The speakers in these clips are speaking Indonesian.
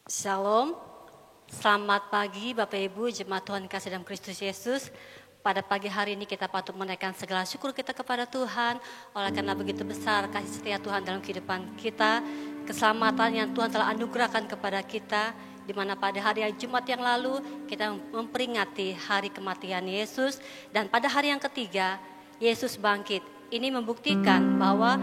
Shalom, selamat pagi Bapak Ibu Jemaat Tuhan Kasih dalam Kristus Yesus. Pada pagi hari ini kita patut menaikkan segala syukur kita kepada Tuhan. Oleh karena begitu besar kasih setia Tuhan dalam kehidupan kita, keselamatan yang Tuhan telah anugerahkan kepada kita, di mana pada hari Jumat yang lalu kita memperingati hari kematian Yesus, dan pada hari yang ketiga Yesus bangkit. Ini membuktikan bahwa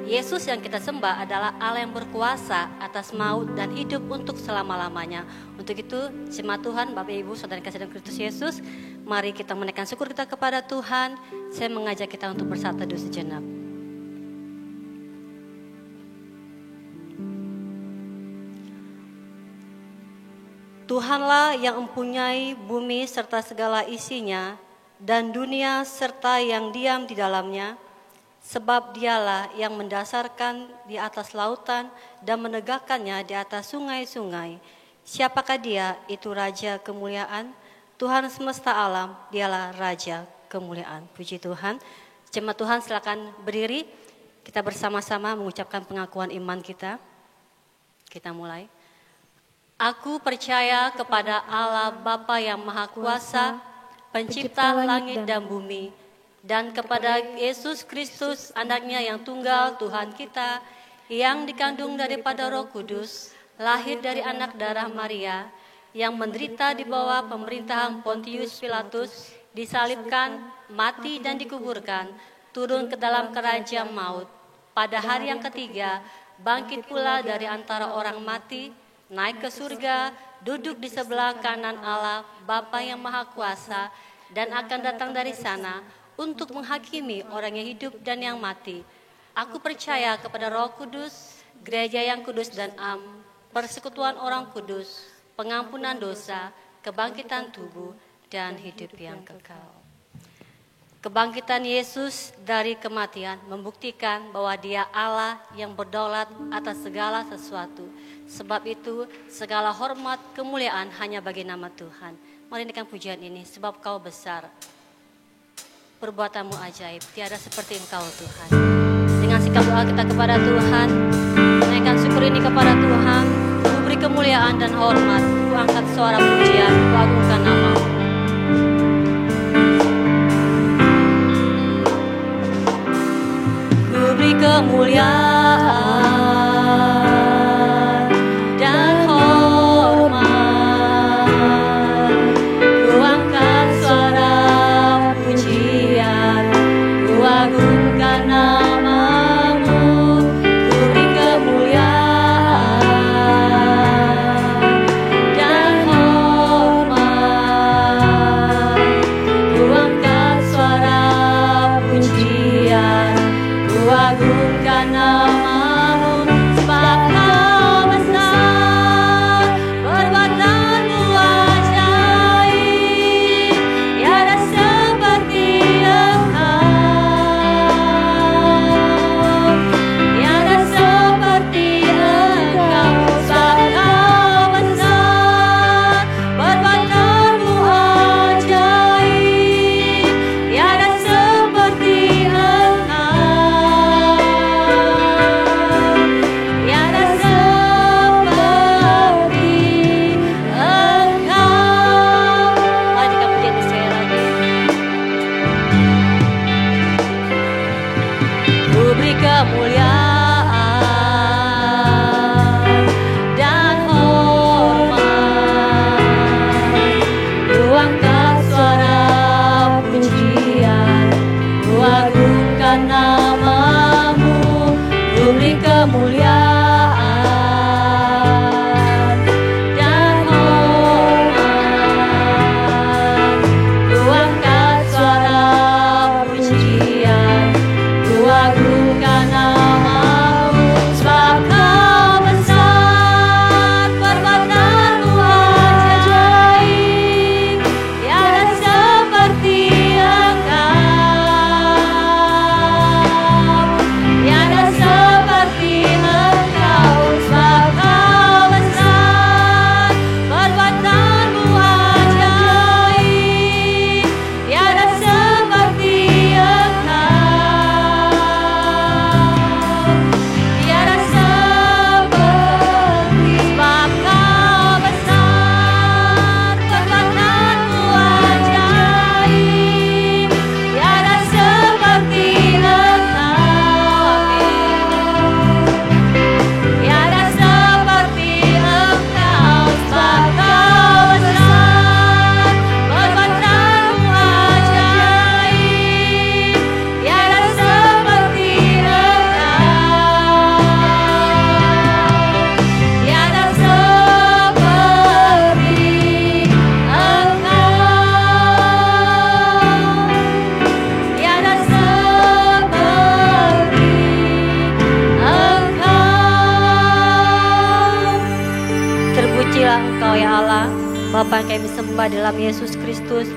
Yesus yang kita sembah adalah Allah yang berkuasa atas maut dan hidup untuk selama-lamanya. Untuk itu, jemaat Tuhan, Bapak Ibu, Saudara kasih dalam Kristus Yesus, mari kita menaikkan syukur kita kepada Tuhan. Saya mengajak kita untuk bersatu teduh sejenak. Tuhanlah yang mempunyai bumi serta segala isinya, dan dunia serta yang diam di dalamnya. Sebab dialah yang mendasarkan di atas lautan dan menegakkannya di atas sungai-sungai. Siapakah dia? Itu Raja kemuliaan, Tuhan semesta alam, dialah Raja kemuliaan. Puji Tuhan. Jemaat Tuhan silakan berdiri. Kita bersama-sama mengucapkan pengakuan iman kita. Kita mulai. Aku percaya kepada Allah Bapa yang Maha Kuasa, Pencipta langit dan bumi, dan kepada Yesus Kristus, anaknya yang tunggal Tuhan kita, yang dikandung daripada Roh Kudus, lahir dari anak darah Maria, yang menderita di bawah pemerintahan Pontius Pilatus, disalibkan, mati dan dikuburkan, turun ke dalam kerajaan maut. Pada hari yang ketiga, bangkit pula dari antara orang mati, naik ke surga, duduk di sebelah kanan Allah, Bapa yang Maha Kuasa, dan akan datang dari sana untuk menghakimi orang yang hidup dan yang mati. Aku percaya kepada Roh Kudus, gereja yang kudus dan am, persekutuan orang kudus, pengampunan dosa, kebangkitan tubuh, dan hidup yang kekal. Kebangkitan Yesus dari kematian membuktikan bahwa Dia Allah yang berdaulat atas segala sesuatu. Sebab itu segala hormat kemuliaan hanya bagi nama Tuhan. Mari naikkan pujian ini, sebab Kau besar. Perbuatanmu ajaib, tiada seperti Engkau Tuhan. Dengan sikap doa kita kepada Tuhan, menaikkan syukur ini kepada Tuhan, ku beri kemuliaan dan hormat, ku angkat suara pujian, ku agungkan nama-Mu. Ku beri kemuliaan dan hormat, ku angkat suara pujian, ku agungkan nama-Mu. Ku beri kemuliaan dan hormat, ku angkat suara pujian, ku agungkan nama-Mu. Bapa yang kami sembah dalam Yesus Kristus,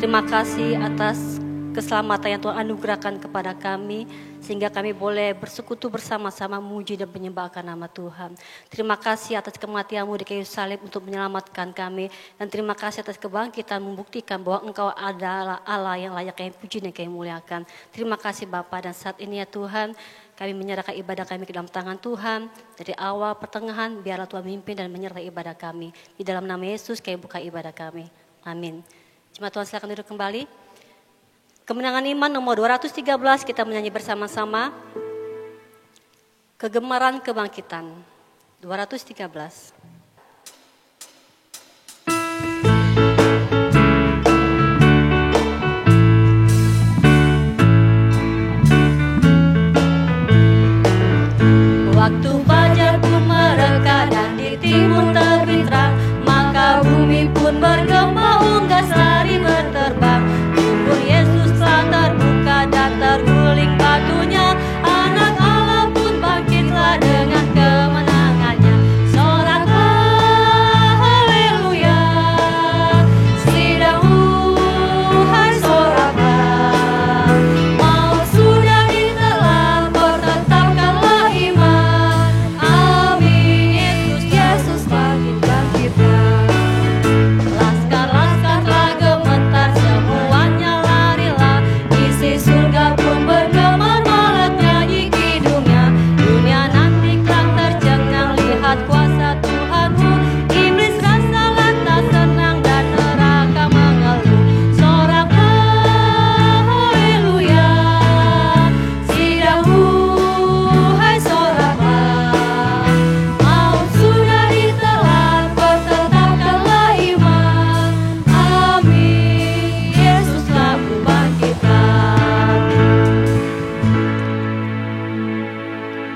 terima kasih atas keselamatan yang Tuhan anugerahkan kepada kami, sehingga kami boleh bersekutu bersama-sama memuji dan menyembahkan nama Tuhan. Terima kasih atas kematian-Mu di kayu salib untuk menyelamatkan kami, dan terima kasih atas kebangkitan membuktikan bahwa Engkau adalah Allah yang layak kami puji dan kami muliakan. Terima kasih Bapa, dan saat ini ya Tuhan, kami menyerahkan ibadah kami ke dalam tangan Tuhan. Dari awal pertengahan, biarlah Tuhan memimpin dan menyertai ibadah kami. Di dalam nama Yesus kami buka ibadah kami. Amin. Jemaat Tuhan silakan duduk kembali. Kemenangan Iman nomor 213 kita menyanyi bersama-sama. Kegemaran Kebangkitan 213. Waktu fajar pun mereka dan di timur terbit terang, maka bumi pun bergema, unggas lari berterbang. Kubur Yesus telah terbuka dan terguling batunya, anak Allah pun bangkitlah dengan kemenangannya. Soraklah haleluya, sidang hai soraklah. Maut sudah ditelan, bertetapkanlah iman. Amin, Yesus bangkit-bangkitlah. Laskar-laskar telah gemetar, semuanya larilah. Isi surga pun bergema, malah nyanyi kidungnya. Dunia nanti telah tercengang, lihat kuasa Tuhanmu. Iblis rasa lantas senang dan neraka mengeluh. Soraklah haleluya, sidang hai soraklah. Maut sudah ditelan, bertetapkanlah iman. Amin, Yesus telah bangkitkan.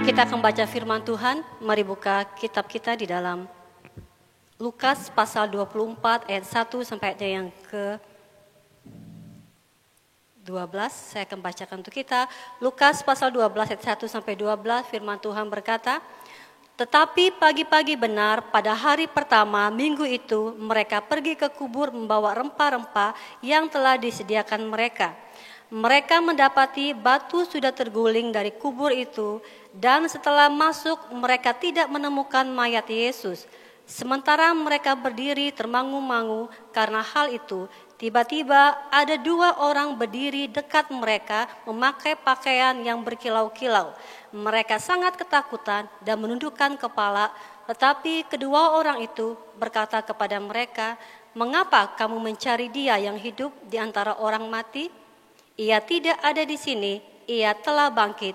Kita akan baca firman Tuhan. Mari buka kitab kita di dalam Lukas pasal 24 ayat 1 sampai ayat yang ke 12. Saya akan bacakan untuk kita. Lukas pasal 12 ayat 1 sampai 12, firman Tuhan berkata, tetapi pagi-pagi benar pada hari pertama minggu itu, mereka pergi ke kubur membawa rempah-rempah yang telah disediakan mereka. Mereka mendapati batu sudah terguling dari kubur itu, dan setelah masuk mereka tidak menemukan mayat Yesus. Sementara mereka berdiri termangu-mangu karena hal itu, tiba-tiba ada dua orang berdiri dekat mereka memakai pakaian yang berkilau-kilau. Mereka sangat ketakutan dan menundukkan kepala, tetapi kedua orang itu berkata kepada mereka, mengapa kamu mencari dia yang hidup di antara orang mati? Ia tidak ada di sini, ia telah bangkit.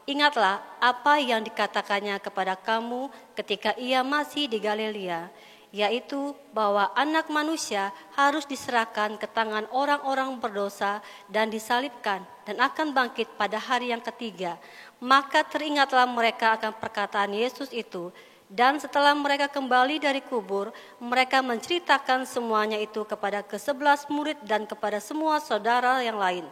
Ingatlah apa yang dikatakannya kepada kamu ketika ia masih di Galilea, yaitu bahwa anak manusia harus diserahkan ke tangan orang-orang berdosa dan disalibkan dan akan bangkit pada hari yang ketiga. Maka teringatlah mereka akan perkataan Yesus itu, dan setelah mereka kembali dari kubur, mereka menceritakan semuanya itu kepada ke-11 murid dan kepada semua saudara yang lain.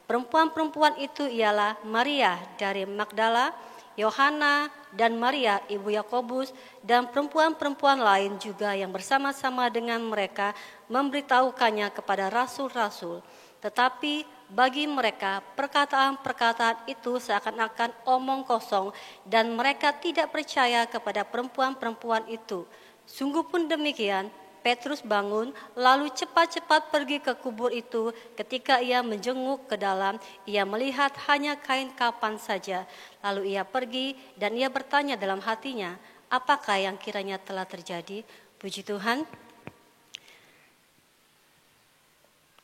Perempuan-perempuan itu ialah Maria dari Magdala, Yohana, dan Maria ibu Yakobus, dan perempuan-perempuan lain juga yang bersama-sama dengan mereka memberitahukannya kepada rasul-rasul. Tetapi bagi mereka perkataan-perkataan itu seakan-akan omong kosong, dan mereka tidak percaya kepada perempuan-perempuan itu. Sungguh pun demikian, Petrus bangun, lalu cepat-cepat pergi ke kubur itu. Ketika ia menjenguk ke dalam, ia melihat hanya kain kafan saja. Lalu ia pergi dan ia bertanya dalam hatinya, apakah yang kiranya telah terjadi? Puji Tuhan.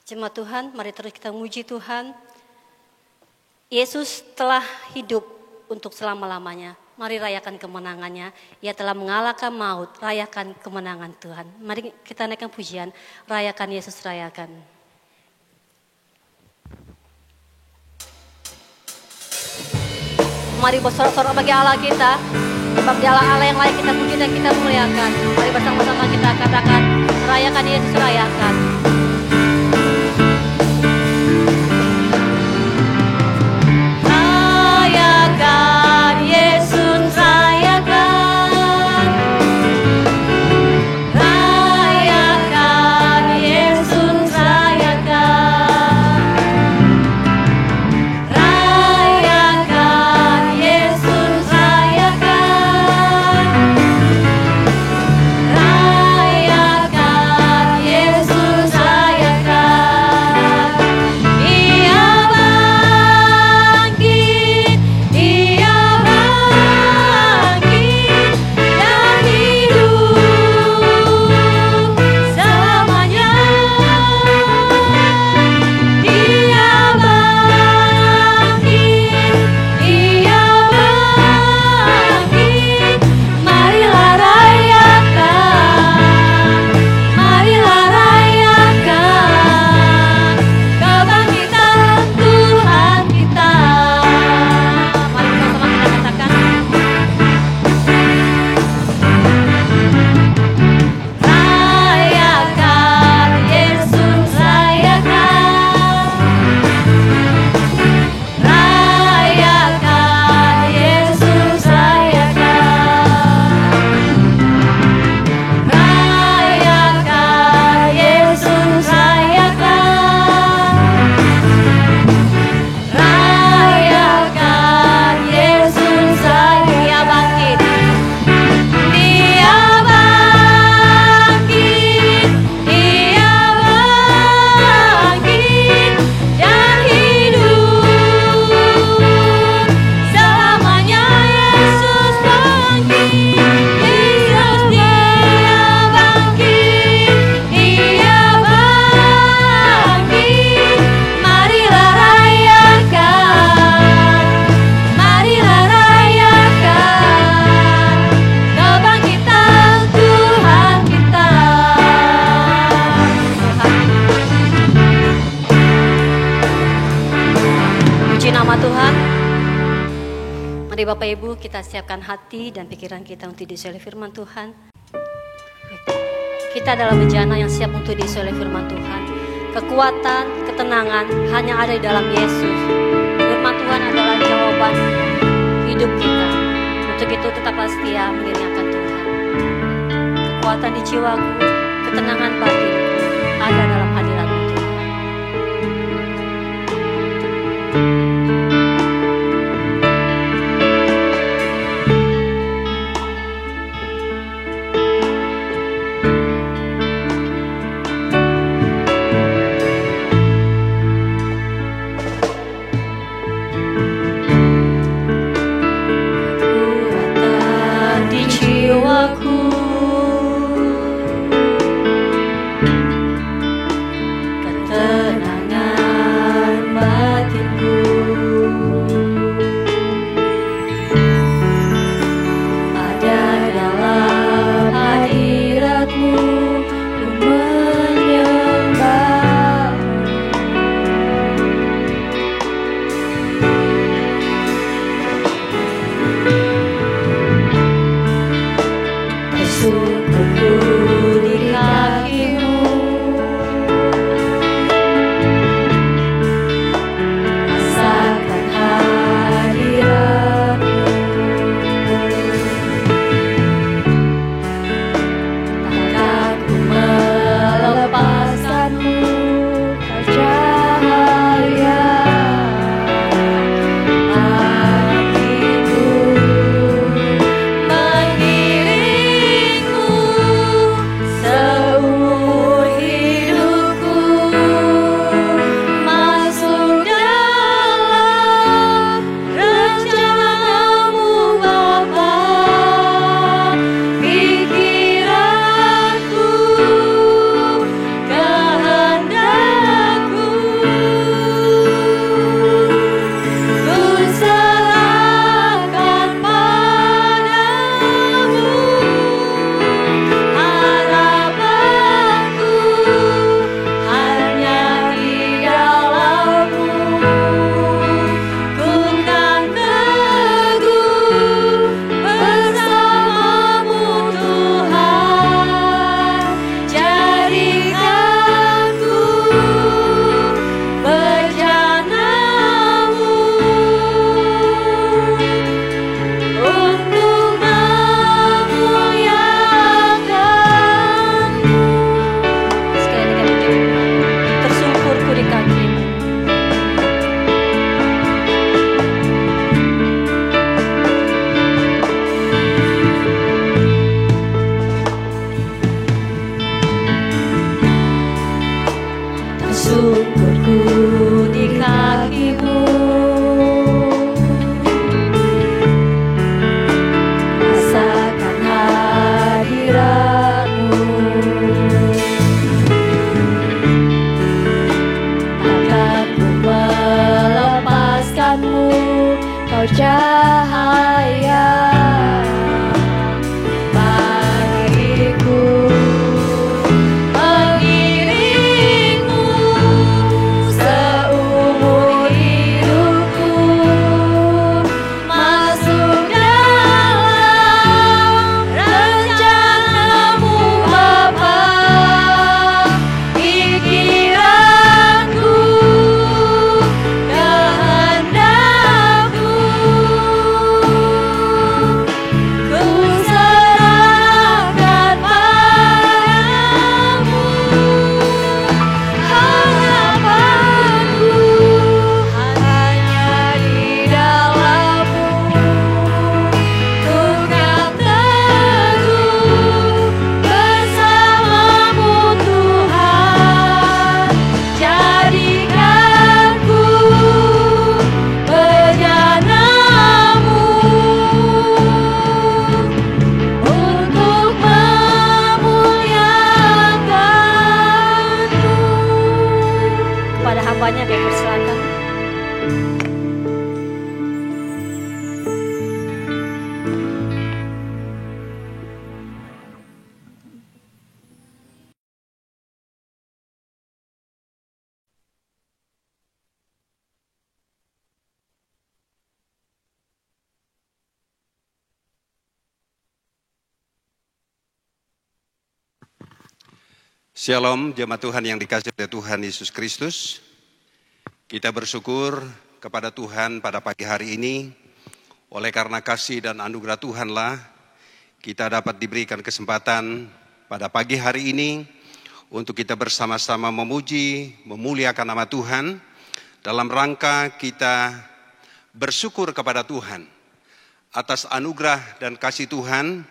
Jemaat Tuhan, mari terus kita muji Tuhan. Yesus telah hidup untuk selama-lamanya. Mari rayakan kemenangannya. Ia telah mengalahkan maut. Rayakan kemenangan Tuhan. Mari kita naikkan pujian. Rayakan Yesus, rayakan. Mari bersorak-sorak bagi Allah kita. Sebab dia Allah yang layak kita puji dan kita muliakan. Mari bersama-sama kita katakan, rayakan Yesus, rayakan. Rayakan Mari Bapak Ibu kita siapkan hati dan pikiran kita untuk diisi oleh firman Tuhan. Kita adalah bejana yang siap untuk diisi oleh firman Tuhan. Kekuatan, ketenangan hanya ada di dalam Yesus. Firman Tuhan adalah jawaban hidup kita. Untuk itu tetaplah setia mengingatkan Tuhan. Kekuatan di jiwaku, ketenangan batinku ada dalam hadirat-Mu Tuhan. Shalom jemaat Tuhan yang dikasihi oleh Tuhan Yesus Kristus. Kita bersyukur kepada Tuhan pada pagi hari ini. Oleh karena kasih dan anugerah Tuhanlah kita dapat diberikan kesempatan pada pagi hari ini untuk kita bersama-sama memuji, memuliakan nama Tuhan dalam rangka kita bersyukur kepada Tuhan atas anugerah dan kasih Tuhan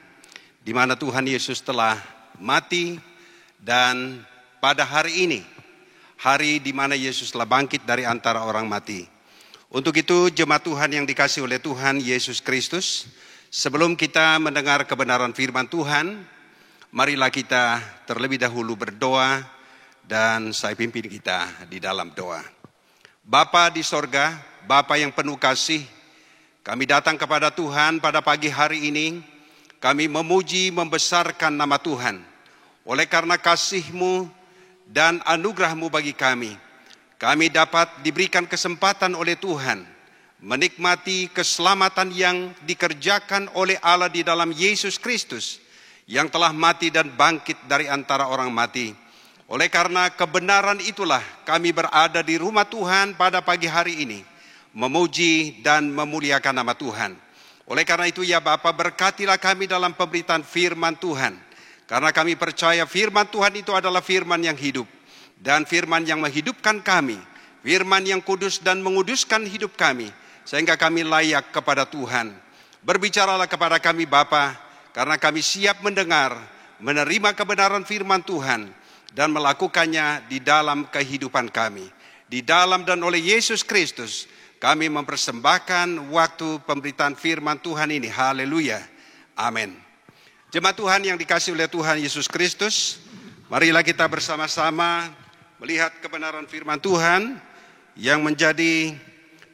di mana Tuhan Yesus telah mati. Dan pada hari ini, hari di mana Yesus telah bangkit dari antara orang mati. Untuk itu jemaat Tuhan yang dikasihi oleh Tuhan Yesus Kristus, sebelum kita mendengar kebenaran firman Tuhan, marilah kita terlebih dahulu berdoa dan saya pimpin kita di dalam doa. Bapa di sorga, Bapa yang penuh kasih, kami datang kepada Tuhan pada pagi hari ini, kami memuji, membesarkan nama Tuhan. Oleh karena kasih-Mu dan anugerah-Mu bagi kami dapat diberikan kesempatan oleh Tuhan menikmati keselamatan yang dikerjakan oleh Allah di dalam Yesus Kristus yang telah mati dan bangkit dari antara orang mati. Oleh karena kebenaran itulah kami berada di rumah Tuhan pada pagi hari ini, memuji dan memuliakan nama Tuhan. Oleh karena itu ya Bapa, berkatilah kami dalam pemberitaan firman Tuhan. Karena kami percaya firman Tuhan itu adalah firman yang hidup dan firman yang menghidupkan kami, firman yang kudus dan menguduskan hidup kami sehingga kami layak kepada Tuhan. Berbicaralah kepada kami Bapa, karena kami siap mendengar, menerima kebenaran firman Tuhan dan melakukannya di dalam kehidupan kami. Di dalam dan oleh Yesus Kristus kami mempersembahkan waktu pemberitaan firman Tuhan ini. Haleluya. Amin. Jemaat Tuhan yang dikasihi oleh Tuhan Yesus Kristus, marilah kita bersama-sama melihat kebenaran firman Tuhan yang menjadi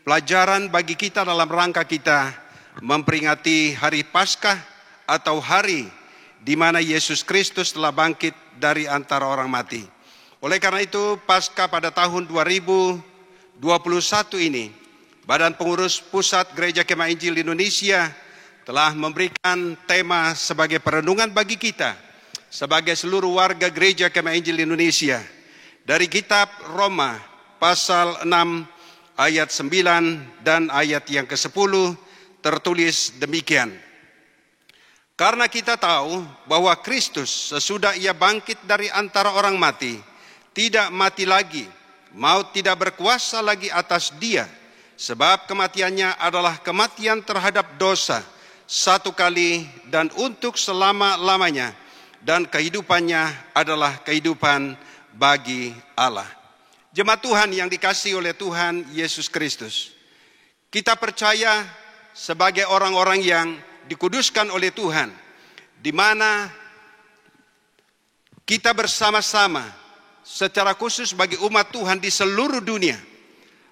pelajaran bagi kita dalam rangka kita memperingati hari Paskah atau hari di mana Yesus Kristus telah bangkit dari antara orang mati. Oleh karena itu Paskah pada tahun 2021 ini, Badan Pengurus Pusat Gereja Kemah Injil Indonesia telah memberikan tema sebagai perenungan bagi kita sebagai seluruh warga Gereja Kemah Injil Indonesia dari kitab Roma pasal 6 ayat 9 dan ayat yang ke-10 tertulis demikian. Karena kita tahu bahwa Kristus sesudah ia bangkit dari antara orang mati tidak mati lagi, maut tidak berkuasa lagi atas dia, sebab kematiannya adalah kematian terhadap dosa satu kali dan untuk selama-lamanya, dan kehidupannya adalah kehidupan bagi Allah. Jemaat Tuhan yang dikasihi oleh Tuhan Yesus Kristus, kita percaya sebagai orang-orang yang dikuduskan oleh Tuhan, di mana kita bersama-sama secara khusus bagi umat Tuhan di seluruh dunia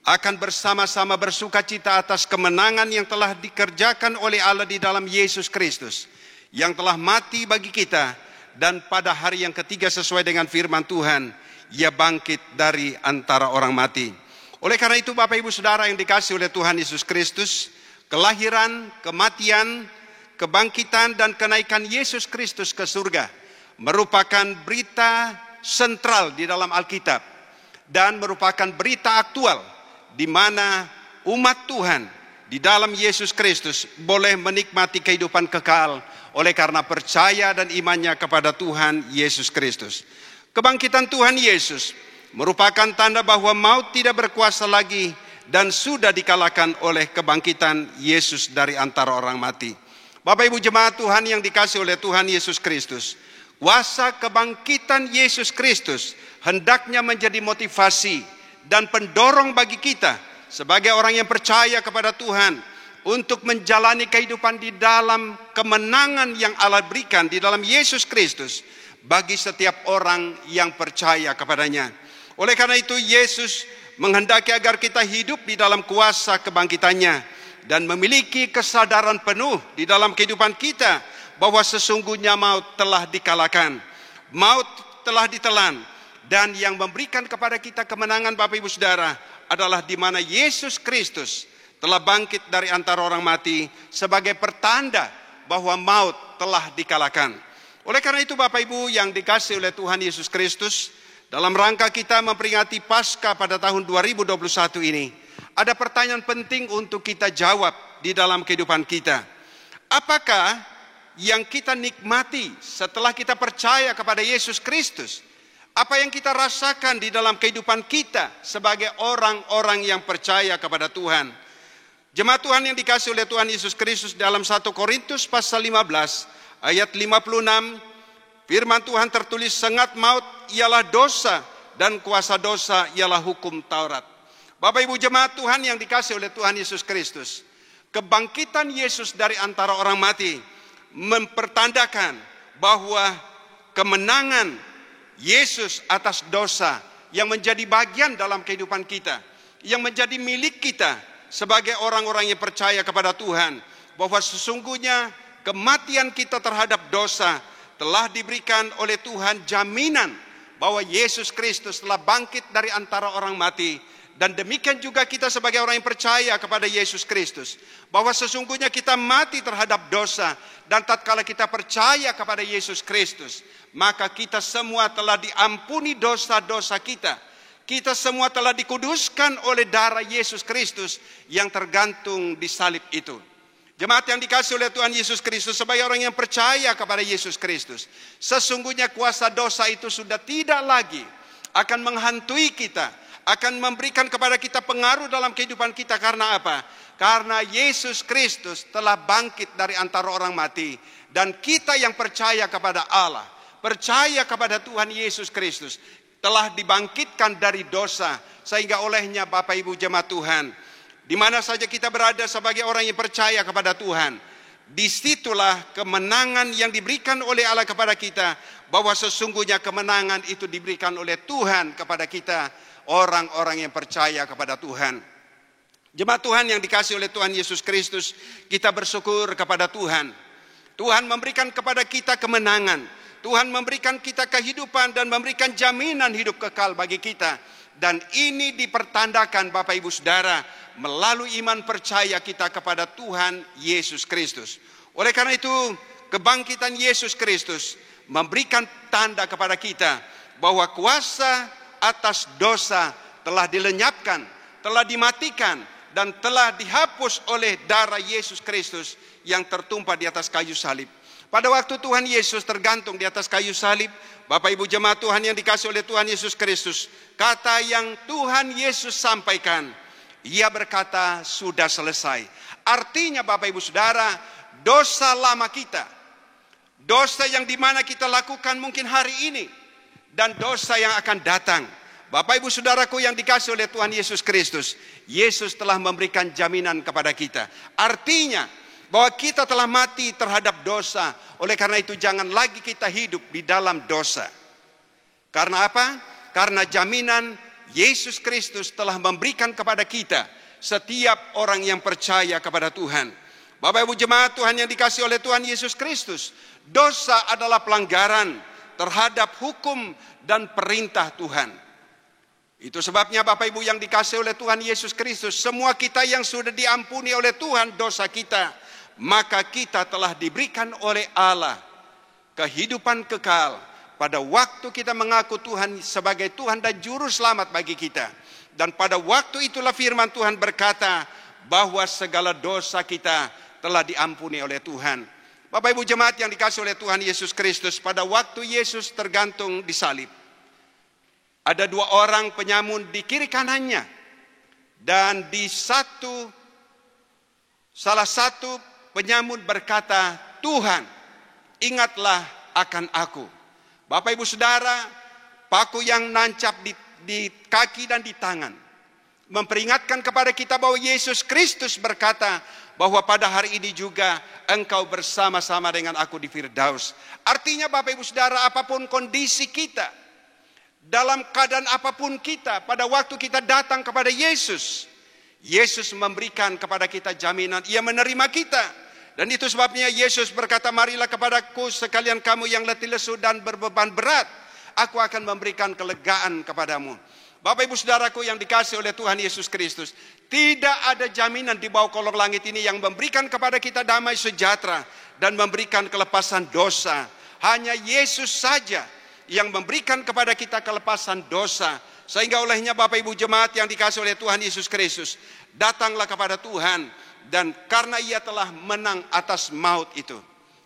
akan bersama-sama bersukacita atas kemenangan yang telah dikerjakan oleh Allah di dalam Yesus Kristus, yang telah mati bagi kita, dan pada hari yang ketiga sesuai dengan firman Tuhan, ia bangkit dari antara orang mati. Oleh karena itu Bapak Ibu Saudara yang dikasihi oleh Tuhan Yesus Kristus, kelahiran, kematian, kebangkitan dan kenaikan Yesus Kristus ke surga merupakan berita sentral di dalam Alkitab dan merupakan berita aktual di mana umat Tuhan di dalam Yesus Kristus boleh menikmati kehidupan kekal oleh karena percaya dan imannya kepada Tuhan Yesus Kristus. Kebangkitan Tuhan Yesus merupakan tanda bahwa maut tidak berkuasa lagi dan sudah dikalahkan oleh kebangkitan Yesus dari antara orang mati. Bapak Ibu jemaat Tuhan yang dikasihi oleh Tuhan Yesus Kristus, kuasa kebangkitan Yesus Kristus hendaknya menjadi motivasi dan pendorong bagi kita sebagai orang yang percaya kepada Tuhan untuk menjalani kehidupan di dalam kemenangan yang Allah berikan di dalam Yesus Kristus bagi setiap orang yang percaya kepadanya. Oleh karena itu Yesus menghendaki agar kita hidup di dalam kuasa kebangkitannya dan memiliki kesadaran penuh di dalam kehidupan kita bahwa sesungguhnya maut telah dikalahkan, maut telah ditelan. Dan yang memberikan kepada kita kemenangan Bapak Ibu Saudara adalah di mana Yesus Kristus telah bangkit dari antara orang mati sebagai pertanda bahwa maut telah dikalahkan. Oleh karena itu Bapak Ibu yang dikasihi oleh Tuhan Yesus Kristus, dalam rangka kita memperingati Paskah pada tahun 2021 ini, ada pertanyaan penting untuk kita jawab di dalam kehidupan kita. Apakah yang kita nikmati setelah kita percaya kepada Yesus Kristus? Apa yang kita rasakan di dalam kehidupan kita sebagai orang-orang yang percaya kepada Tuhan? Jemaat Tuhan yang dikasihi oleh Tuhan Yesus Kristus, dalam 1 Korintus pasal 15 ayat 56, firman Tuhan tertulis, sengat maut ialah dosa dan kuasa dosa ialah hukum Taurat. Bapak Ibu jemaat Tuhan yang dikasihi oleh Tuhan Yesus Kristus, kebangkitan Yesus dari antara orang mati mempertandakan bahwa kemenangan Yesus atas dosa yang menjadi bagian dalam kehidupan kita, yang menjadi milik kita sebagai orang-orang yang percaya kepada Tuhan, bahwa sesungguhnya kematian kita terhadap dosa telah diberikan oleh Tuhan jaminan bahwa Yesus Kristus telah bangkit dari antara orang mati. Dan demikian juga kita sebagai orang yang percaya kepada Yesus Kristus, bahwa sesungguhnya kita mati terhadap dosa, dan tatkala kita percaya kepada Yesus Kristus, maka kita semua telah diampuni dosa-dosa kita. Kita semua telah dikuduskan oleh darah Yesus Kristus yang tergantung di salib itu. Jemaat yang dikasihi oleh Tuhan Yesus Kristus, sebagai orang yang percaya kepada Yesus Kristus, sesungguhnya kuasa dosa itu sudah tidak lagi akan menghantui kita, akan memberikan kepada kita pengaruh dalam kehidupan kita. Karena apa? Karena Yesus Kristus telah bangkit dari antara orang mati. Dan kita yang percaya kepada Allah, percaya kepada Tuhan Yesus Kristus, telah dibangkitkan dari dosa. Sehingga olehnya Bapak Ibu jemaat Tuhan, di mana saja kita berada sebagai orang yang percaya kepada Tuhan, disitulah kemenangan yang diberikan oleh Allah kepada kita, bahwa sesungguhnya kemenangan itu diberikan oleh Tuhan kepada kita, orang-orang yang percaya kepada Tuhan. Jemaat Tuhan yang dikasihi oleh Tuhan Yesus Kristus, kita bersyukur kepada Tuhan. Tuhan memberikan kepada kita kemenangan, Tuhan memberikan kita kehidupan dan memberikan jaminan hidup kekal bagi kita. Dan ini dipertandakan Bapak Ibu Saudara melalui iman percaya kita kepada Tuhan Yesus Kristus. Oleh karena itu, kebangkitan Yesus Kristus memberikan tanda kepada kita bahwa kuasa atas dosa telah dilenyapkan, telah dimatikan, dan telah dihapus oleh darah Yesus Kristus yang tertumpah di atas kayu salib. Pada waktu Tuhan Yesus tergantung di atas kayu salib, Bapak Ibu jemaat Tuhan yang dikasihi oleh Tuhan Yesus Kristus, kata yang Tuhan Yesus sampaikan, ia berkata, sudah selesai. Artinya Bapak Ibu Saudara, dosa lama kita, dosa yang dimana kita lakukan mungkin hari ini, dan dosa yang akan datang, Bapak Ibu Saudaraku yang dikasihi oleh Tuhan Yesus Kristus, Yesus telah memberikan jaminan kepada kita. Artinya bahwa kita telah mati terhadap dosa. Oleh karena itu jangan lagi kita hidup di dalam dosa. Karena apa? Karena jaminan Yesus Kristus telah memberikan kepada kita, setiap orang yang percaya kepada Tuhan. Bapak Ibu jemaat Tuhan yang dikasihi oleh Tuhan Yesus Kristus, dosa adalah pelanggaran terhadap hukum dan perintah Tuhan. Itu sebabnya Bapak Ibu yang dikasihi oleh Tuhan Yesus Kristus, semua kita yang sudah diampuni oleh Tuhan dosa kita, maka kita telah diberikan oleh Allah kehidupan kekal pada waktu kita mengaku Tuhan sebagai Tuhan dan Juru Selamat bagi kita. Dan pada waktu itulah firman Tuhan berkata bahwa segala dosa kita telah diampuni oleh Tuhan. Bapak Ibu jemaat yang dikasihi oleh Tuhan Yesus Kristus, pada waktu Yesus tergantung di salib, ada dua orang penyamun di kiri kanannya. Dan di salah satu penyamun berkata, Tuhan, ingatlah akan aku. Bapak Ibu Saudara, paku yang nancap di kaki dan di tangan memperingatkan kepada kita bahwa Yesus Kristus berkata bahwa pada hari ini juga engkau bersama-sama dengan aku di Firdaus. Artinya Bapak Ibu Saudara, apapun kondisi kita, dalam keadaan apapun kita, pada waktu kita datang kepada Yesus, Yesus memberikan kepada kita jaminan, ia menerima kita. Dan itu sebabnya Yesus berkata, marilah kepadaku sekalian kamu yang letih lesu dan berbeban berat, aku akan memberikan kelegaan kepadamu. Bapak Ibu Saudaraku yang dikasihi oleh Tuhan Yesus Kristus, tidak ada jaminan di bawah kolong langit ini yang memberikan kepada kita damai sejahtera dan memberikan kelepasan dosa. Hanya Yesus saja yang memberikan kepada kita kelepasan dosa. Sehingga olehnya Bapak Ibu jemaat yang dikasihi oleh Tuhan Yesus Kristus, datanglah kepada Tuhan, dan karena Ia telah menang atas maut itu.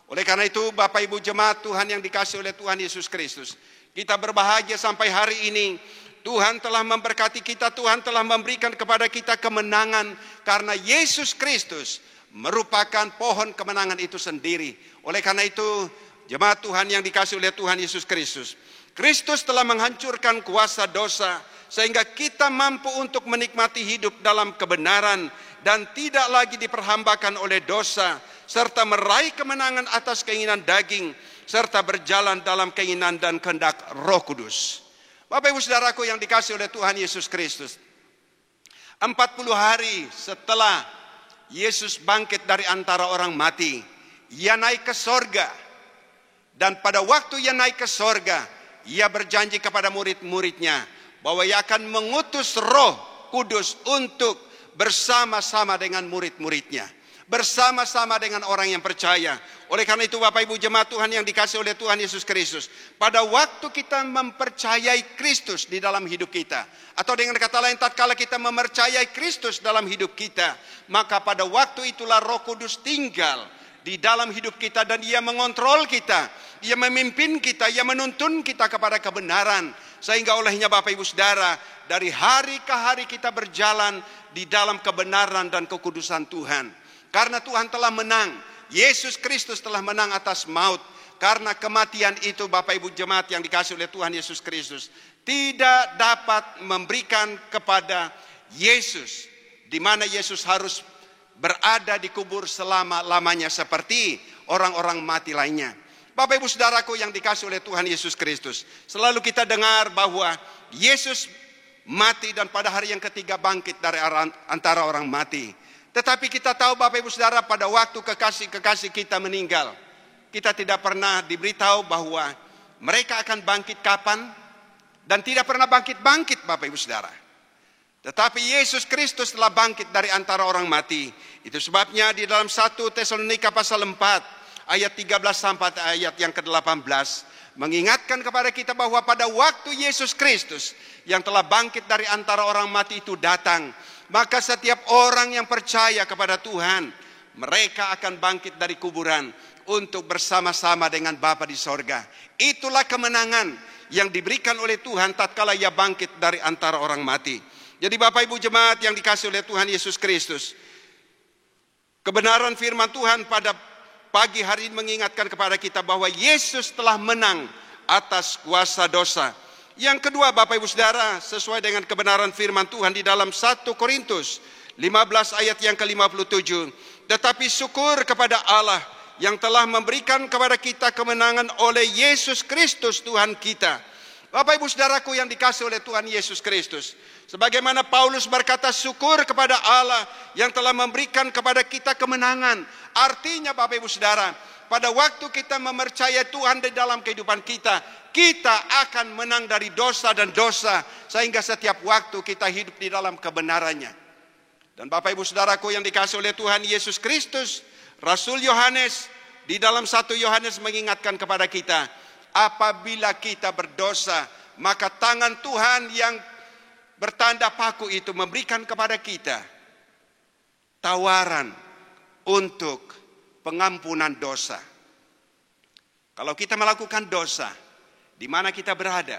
Oleh karena itu Bapak Ibu jemaat Tuhan yang dikasihi oleh Tuhan Yesus Kristus, kita berbahagia sampai hari ini. Tuhan telah memberkati kita, Tuhan telah memberikan kepada kita kemenangan, karena Yesus Kristus merupakan pohon kemenangan itu sendiri. Oleh karena itu jemaat Tuhan yang dikasihi oleh Tuhan Yesus Kristus, Kristus telah menghancurkan kuasa dosa, sehingga kita mampu untuk menikmati hidup dalam kebenaran dan tidak lagi diperhambakan oleh dosa, serta meraih kemenangan atas keinginan daging, serta berjalan dalam keinginan dan kehendak Roh Kudus. Bapak Ibu Saudaraku yang dikasihi oleh Tuhan Yesus Kristus, 40 hari setelah Yesus bangkit dari antara orang mati, Ia naik ke sorga. Dan pada waktu Ia naik ke sorga, Ia berjanji kepada murid-muridnya bahwa Ia akan mengutus Roh Kudus untuk bersama-sama dengan murid-muridnya, bersama-sama dengan orang yang percaya. Oleh karena itu Bapak Ibu jemaat Tuhan yang dikasihi oleh Tuhan Yesus Kristus, pada waktu kita mempercayai Kristus di dalam hidup kita, atau dengan kata lain tatkala kita mempercayai Kristus dalam hidup kita, maka pada waktu itulah Roh Kudus tinggal di dalam hidup kita, dan Ia mengontrol kita, Ia memimpin kita, Ia menuntun kita kepada kebenaran. Sehingga olehnya Bapak Ibu Saudara, dari hari ke hari kita berjalan di dalam kebenaran dan kekudusan Tuhan. Karena Tuhan telah menang, Yesus Kristus telah menang atas maut. Karena kematian itu Bapak Ibu jemaat yang dikasihi oleh Tuhan Yesus Kristus tidak dapat memberikan kepada Yesus, di mana Yesus harus berada di kubur selama-lamanya seperti orang-orang mati lainnya. Bapak Ibu Saudaraku yang dikasihi oleh Tuhan Yesus Kristus, selalu kita dengar bahwa Yesus mati dan pada hari yang ketiga bangkit dari antara orang mati. Tetapi kita tahu Bapak Ibu Saudara, pada waktu kekasih-kekasih kita meninggal, kita tidak pernah diberitahu bahwa mereka akan bangkit kapan, dan tidak pernah bangkit-bangkit Bapak Ibu Saudara. Tetapi Yesus Kristus telah bangkit dari antara orang mati. Itu sebabnya di dalam 1 Tesalonika pasal 4 ayat 13 sampai ayat yang ke-18 mengingatkan kepada kita bahwa pada waktu Yesus Kristus yang telah bangkit dari antara orang mati itu datang, maka setiap orang yang percaya kepada Tuhan, mereka akan bangkit dari kuburan untuk bersama-sama dengan Bapa di sorga. Itulah kemenangan yang diberikan oleh Tuhan tatkala Ia bangkit dari antara orang mati. Jadi Bapak Ibu jemaat yang dikasihi oleh Tuhan Yesus Kristus, kebenaran firman Tuhan pada pagi hari ini mengingatkan kepada kita bahwa Yesus telah menang atas kuasa dosa. Yang kedua Bapak Ibu Saudara, sesuai dengan kebenaran firman Tuhan di dalam 1 Korintus 15 ayat yang ke-57, tetapi syukur kepada Allah yang telah memberikan kepada kita kemenangan oleh Yesus Kristus Tuhan kita. Bapak Ibu Saudaraku yang dikasihi oleh Tuhan Yesus Kristus, sebagaimana Paulus berkata syukur kepada Allah yang telah memberikan kepada kita kemenangan. Artinya Bapak Ibu Saudara, pada waktu kita mempercayai Tuhan di dalam kehidupan kita, kita akan menang dari dosa dan dosa, sehingga setiap waktu kita hidup di dalam kebenarannya. Dan Bapak Ibu Saudaraku yang dikasihi oleh Tuhan Yesus Kristus, Rasul Yohanes di dalam 1 Yohanes mengingatkan kepada kita, apabila kita berdosa, maka tangan Tuhan yang bertanda paku itu memberikan kepada kita tawaran untuk pengampunan dosa. Kalau kita melakukan dosa, di mana kita berada,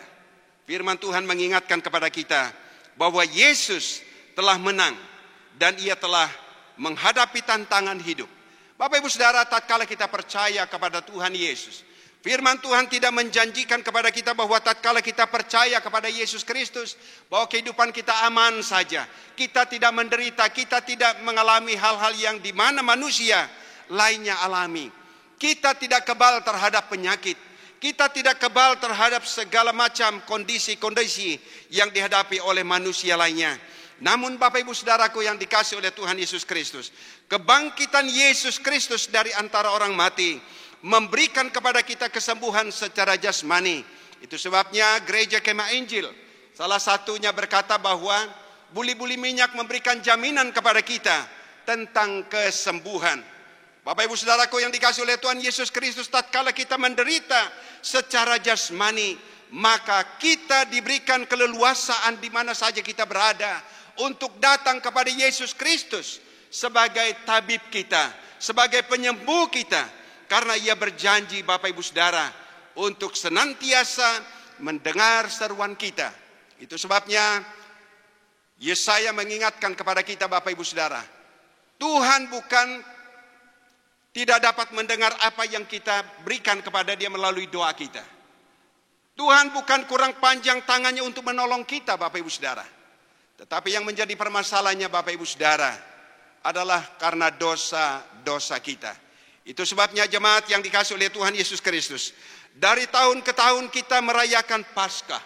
firman Tuhan mengingatkan kepada kita bahwa Yesus telah menang dan Ia telah menghadapi tantangan hidup. Bapak Ibu Saudara, tatkala kita percaya kepada Tuhan Yesus, firman Tuhan tidak menjanjikan kepada kita bahwa tatkala kita percaya kepada Yesus Kristus, bahwa kehidupan kita aman saja. Kita tidak menderita, kita tidak mengalami hal-hal yang di mana manusia lainnya alami. Kita tidak kebal terhadap penyakit. Kita tidak kebal terhadap segala macam kondisi-kondisi yang dihadapi oleh manusia lainnya. Namun Bapak Ibu Saudaraku yang dikasihi oleh Tuhan Yesus Kristus, kebangkitan Yesus Kristus dari antara orang mati memberikan kepada kita kesembuhan secara jasmani. Itu sebabnya gereja Kemah Injil salah satunya berkata bahwa buli-buli minyak memberikan jaminan kepada kita tentang kesembuhan. Bapak Ibu Saudaraku yang dikasihi oleh Tuhan Yesus Kristus, tatkala kita menderita secara jasmani, maka kita diberikan keleluasaan di mana saja kita berada untuk datang kepada Yesus Kristus sebagai tabib kita, sebagai penyembuh kita, karena Ia berjanji Bapak Ibu Saudara untuk senantiasa mendengar seruan kita. Itu sebabnya Yesaya mengingatkan kepada kita Bapak Ibu Saudara, Tuhan bukan tidak dapat mendengar apa yang kita berikan kepada Dia melalui doa kita. Tuhan bukan kurang panjang tangannya untuk menolong kita Bapak Ibu Saudara. Tetapi yang menjadi permasalahannya Bapak Ibu Saudara adalah karena dosa-dosa kita. Itu sebabnya jemaat yang dikasihi oleh Tuhan Yesus Kristus, dari tahun ke tahun kita merayakan Paskah.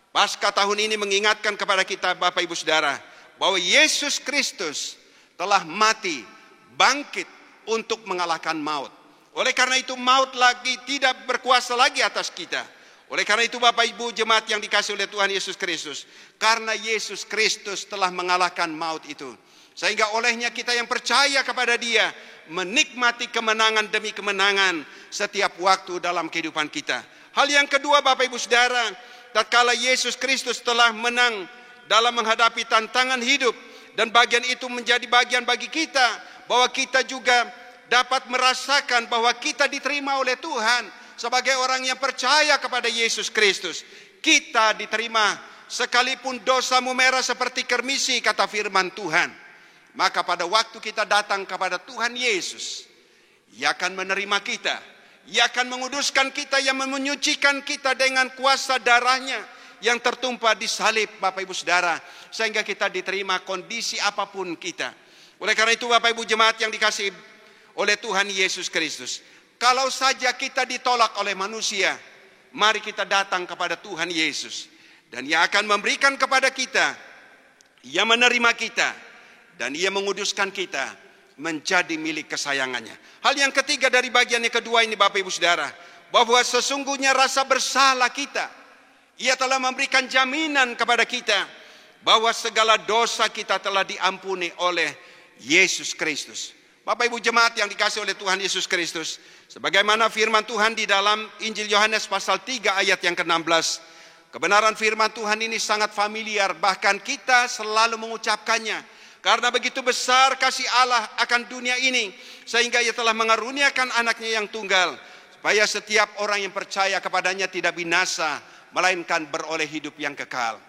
Paskah tahun ini mengingatkan kepada kita Bapak Ibu Saudara bahwa Yesus Kristus telah mati, bangkit untuk mengalahkan maut. Oleh karena itu maut lagi tidak berkuasa lagi atas kita. Oleh karena itu Bapak Ibu jemaat yang dikasihi oleh Tuhan Yesus Kristus, karena Yesus Kristus telah mengalahkan maut itu, sehingga olehnya kita yang percaya kepada Dia menikmati kemenangan demi kemenangan setiap waktu dalam kehidupan kita. Hal yang kedua Bapak Ibu Saudara, tatkala Yesus Kristus telah menang dalam menghadapi tantangan hidup, dan bagian itu menjadi bagian bagi kita, bahwa kita juga dapat merasakan bahwa kita diterima oleh Tuhan sebagai orang yang percaya kepada Yesus Kristus. Kita diterima sekalipun dosamu merah seperti kermisi, kata firman Tuhan. Maka pada waktu kita datang kepada Tuhan Yesus, Ia akan menerima kita. Ia akan menguduskan kita, yang menyucikan kita dengan kuasa darahnya yang tertumpah di salib Bapak Ibu Saudara, sehingga kita diterima kondisi apapun kita. Oleh karena itu Bapak Ibu jemaat yang dikasihi oleh Tuhan Yesus Kristus, kalau saja kita ditolak oleh manusia, mari kita datang kepada Tuhan Yesus, dan Ia akan memberikan kepada kita, Ia menerima kita, dan Ia menguduskan kita menjadi milik kesayangannya. Hal yang ketiga dari bagian yang kedua ini Bapak Ibu Saudara, bahwa sesungguhnya rasa bersalah kita, Ia telah memberikan jaminan kepada kita bahwa segala dosa kita telah diampuni oleh Yesus Kristus. Bapak Ibu jemaat yang dikasihi oleh Tuhan Yesus Kristus, sebagaimana firman Tuhan di dalam Injil Yohanes pasal 3 ayat yang ke-16, kebenaran firman Tuhan ini sangat familiar, bahkan kita selalu mengucapkannya. Karena begitu besar kasih Allah akan dunia ini, sehingga Ia telah mengaruniakan anaknya yang tunggal, supaya setiap orang yang percaya kepadanya tidak binasa, melainkan beroleh hidup yang kekal.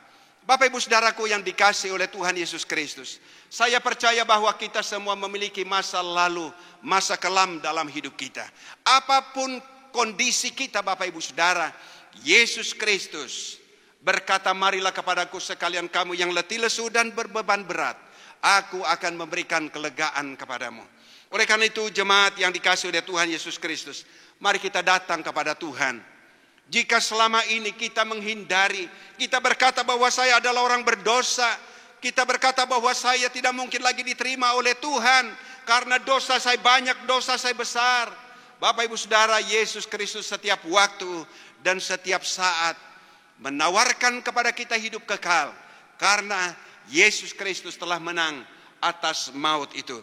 Bapak Ibu Saudaraku yang dikasihi oleh Tuhan Yesus Kristus, saya percaya bahwa kita semua memiliki masa lalu, masa kelam dalam hidup kita. Apapun kondisi kita Bapak Ibu Saudara, Yesus Kristus berkata, marilah kepadaku sekalian kamu yang letih lesu dan berbeban berat, aku akan memberikan kelegaan kepadamu. Oleh karena itu jemaat yang dikasihi oleh Tuhan Yesus Kristus, mari kita datang kepada Tuhan. Jika selama ini kita menghindari, kita berkata bahwa saya adalah orang berdosa, kita berkata bahwa saya tidak mungkin lagi diterima oleh Tuhan karena dosa saya banyak, dosa saya besar. Bapak Ibu Saudara, Yesus Kristus setiap waktu dan setiap saat menawarkan kepada kita hidup kekal, karena Yesus Kristus telah menang atas maut itu.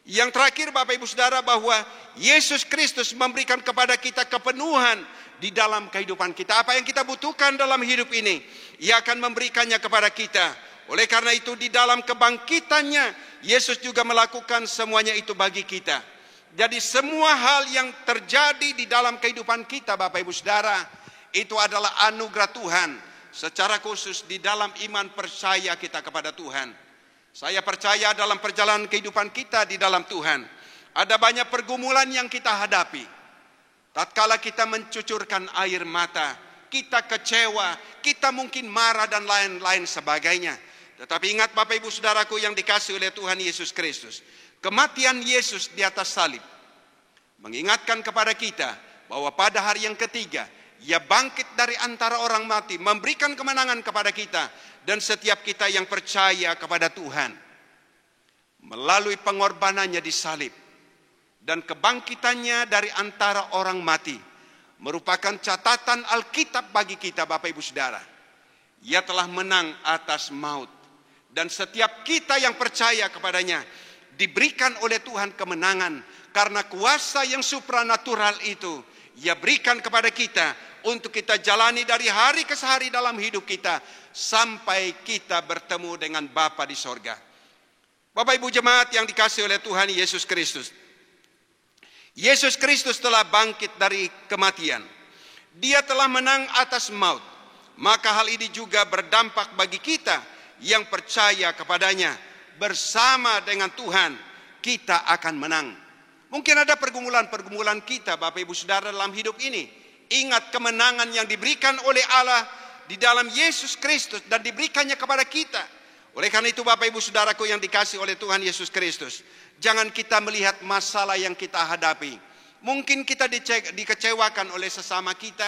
Yang terakhir Bapak Ibu Saudara, bahwa Yesus Kristus memberikan kepada kita kepenuhan di dalam kehidupan kita. Apa yang kita butuhkan dalam hidup ini, Ia akan memberikannya kepada kita. Oleh karena itu di dalam kebangkitannya, Yesus juga melakukan semuanya itu bagi kita. Jadi semua hal yang terjadi di dalam kehidupan kita Bapak Ibu Saudara, itu adalah anugerah Tuhan. Secara khusus di dalam iman percaya kita kepada Tuhan. Saya percaya dalam perjalanan kehidupan kita di dalam Tuhan, ada banyak pergumulan yang kita hadapi. Tatkala kita mencucurkan air mata, kita kecewa, kita mungkin marah dan lain-lain sebagainya. Tetapi ingat Bapak Ibu Saudaraku yang dikasihi oleh Tuhan Yesus Kristus, kematian Yesus di atas salib mengingatkan kepada kita bahwa pada hari yang ketiga Ia bangkit dari antara orang mati, memberikan kemenangan kepada kita dan setiap kita yang percaya kepada Tuhan. Melalui pengorbanannya di salib dan kebangkitannya dari antara orang mati, merupakan catatan Alkitab bagi kita Bapak Ibu Saudara. Ia telah menang atas maut, dan setiap kita yang percaya kepadanya diberikan oleh Tuhan kemenangan, karena kuasa yang supranatural itu Ia berikan kepada kita untuk kita jalani dari hari ke hari dalam hidup kita sampai kita bertemu dengan Bapa di sorga. Bapak Ibu jemaat yang dikasihi oleh Tuhan Yesus Kristus, Yesus Kristus telah bangkit dari kematian. Dia telah menang atas maut. Maka hal ini juga berdampak bagi kita yang percaya kepadanya. Bersama dengan Tuhan kita akan menang. Mungkin ada pergumulan-pergumulan kita Bapak Ibu Saudara dalam hidup ini. Ingat kemenangan yang diberikan oleh Allah di dalam Yesus Kristus dan diberikannya kepada kita. Oleh karena itu Bapak Ibu Saudaraku yang dikasihi oleh Tuhan Yesus Kristus, jangan kita melihat masalah yang kita hadapi. Mungkin kita dikecewakan oleh sesama kita.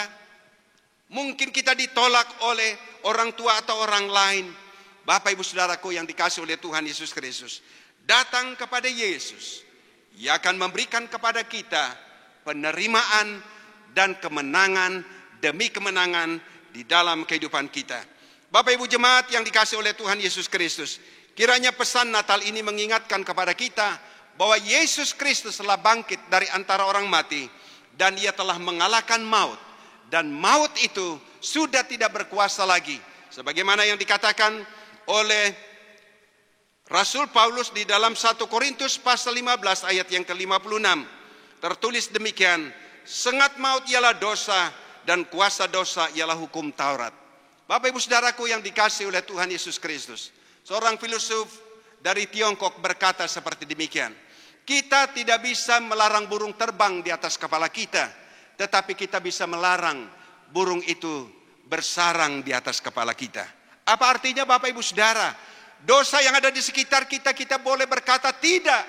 Mungkin kita ditolak oleh orang tua atau orang lain. Bapak Ibu Saudaraku yang dikasihi oleh Tuhan Yesus Kristus, datang kepada Yesus. Ia akan memberikan kepada kita penerimaan dan kemenangan demi kemenangan di dalam kehidupan kita. Bapak Ibu jemaat yang dikasihi oleh Tuhan Yesus Kristus, kiranya pesan Natal ini mengingatkan kepada kita bahwa Yesus Kristus telah bangkit dari antara orang mati dan Ia telah mengalahkan maut, dan maut itu sudah tidak berkuasa lagi, sebagaimana yang dikatakan oleh Rasul Paulus di dalam 1 Korintus pasal 15 ayat yang ke-56. Tertulis demikian, sengat maut ialah dosa dan kuasa dosa ialah hukum Taurat. Bapak Ibu Saudaraku yang dikasihi oleh Tuhan Yesus Kristus, seorang filosof dari Tiongkok berkata seperti demikian, kita tidak bisa melarang burung terbang di atas kepala kita, tetapi kita bisa melarang burung itu bersarang di atas kepala kita. Apa artinya Bapak Ibu Saudara? Dosa yang ada di sekitar kita, kita boleh berkata tidak.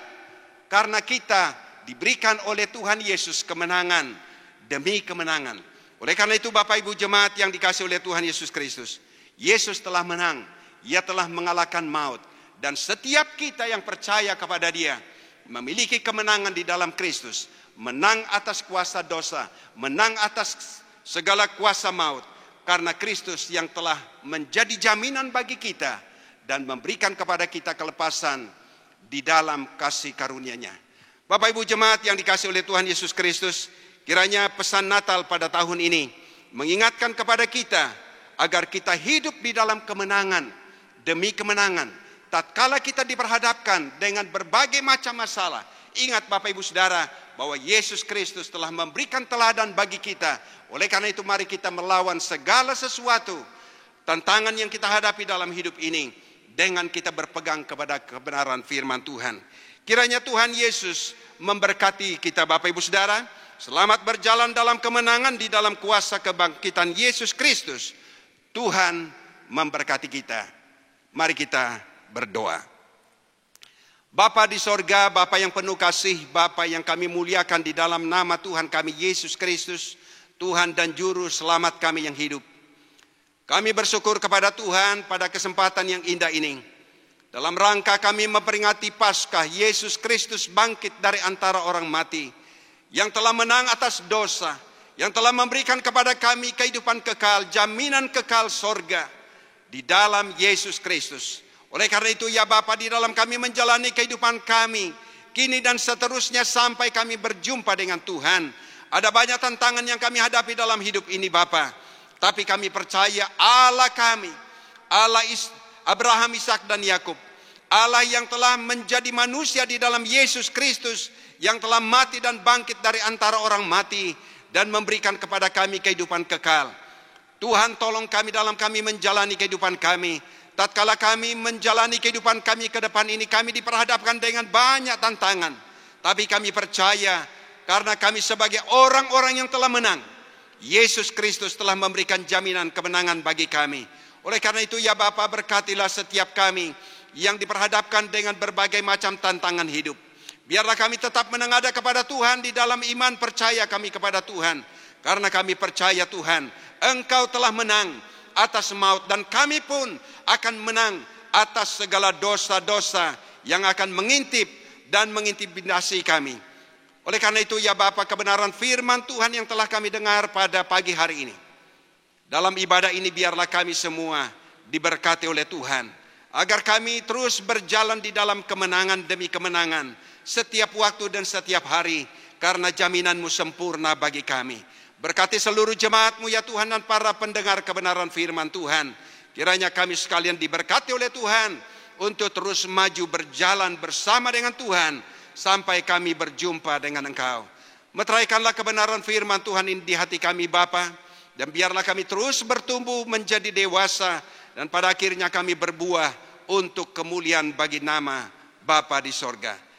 Karena kita diberikan oleh Tuhan Yesus kemenangan demi kemenangan. Oleh karena itu Bapak Ibu jemaat yang dikasihi oleh Tuhan Yesus Kristus, Yesus telah menang. Ia telah mengalahkan maut. Dan setiap kita yang percaya kepada Dia memiliki kemenangan di dalam Kristus. Menang atas kuasa dosa, menang atas segala kuasa maut. Karena Kristus yang telah menjadi jaminan bagi kita dan memberikan kepada kita kelepasan di dalam kasih karunia-Nya. Bapak Ibu jemaat yang dikasihi oleh Tuhan Yesus Kristus, kiranya pesan Natal pada tahun ini mengingatkan kepada kita agar kita hidup di dalam kemenangan demi kemenangan. Tatkala kita diperhadapkan dengan berbagai macam masalah, ingat Bapak Ibu Saudara bahwa Yesus Kristus telah memberikan teladan bagi kita. Oleh karena itu mari kita melawan segala sesuatu tantangan yang kita hadapi dalam hidup ini dengan kita berpegang kepada kebenaran firman Tuhan. Kiranya Tuhan Yesus memberkati kita Bapak Ibu Saudara. Selamat berjalan dalam kemenangan di dalam kuasa kebangkitan Yesus Kristus. Tuhan memberkati kita. Mari kita berdoa. Bapa di sorga, Bapa yang penuh kasih, Bapa yang kami muliakan di dalam nama Tuhan kami Yesus Kristus, Tuhan dan Juru Selamat kami yang hidup. Kami bersyukur kepada Tuhan pada kesempatan yang indah ini. Dalam rangka kami memperingati Paskah, Yesus Kristus bangkit dari antara orang mati, yang telah menang atas dosa, yang telah memberikan kepada kami kehidupan kekal, jaminan kekal sorga di dalam Yesus Kristus. Oleh karena itu ya Bapa, di dalam kami menjalani kehidupan kami kini dan seterusnya sampai kami berjumpa dengan Tuhan. Ada banyak tantangan yang kami hadapi dalam hidup ini Bapa. Tapi kami percaya Allah kami, Allah Abraham, Ishak dan Yakub, Allah yang telah menjadi manusia di dalam Yesus Kristus, yang telah mati dan bangkit dari antara orang mati dan memberikan kepada kami kehidupan kekal. Tuhan tolong kami dalam kami menjalani kehidupan kami. Tatkala kami menjalani kehidupan kami ke depan ini, kami diperhadapkan dengan banyak tantangan. Tapi kami percaya karena kami sebagai orang-orang yang telah menang, Yesus Kristus telah memberikan jaminan kemenangan bagi kami. Oleh karena itu ya Bapa, berkatilah setiap kami yang diperhadapkan dengan berbagai macam tantangan hidup. Biarlah kami tetap menengadah kepada Tuhan di dalam iman percaya kami kepada Tuhan. Karena kami percaya Tuhan, Engkau telah menang atas maut dan kami pun akan menang atas segala dosa-dosa yang akan mengintip dan mengintimidasi kami. Oleh karena itu ya Bapa, kebenaran firman Tuhan yang telah kami dengar pada pagi hari ini, dalam ibadah ini biarlah kami semua diberkati oleh Tuhan. agar kami terus berjalan di dalam kemenangan demi kemenangan setiap waktu dan setiap hari, karena jaminan-Mu sempurna bagi kami. Berkati seluruh jemaat-Mu ya Tuhan, dan para pendengar kebenaran firman Tuhan. Kiranya kami sekalian diberkati oleh Tuhan untuk terus maju berjalan bersama dengan Tuhan sampai kami berjumpa dengan Engkau. Meteraikanlah kebenaran firman Tuhan ini di hati kami Bapa, dan biarlah kami terus bertumbuh menjadi dewasa, dan pada akhirnya kami berbuah untuk kemuliaan bagi nama Bapa di sorga.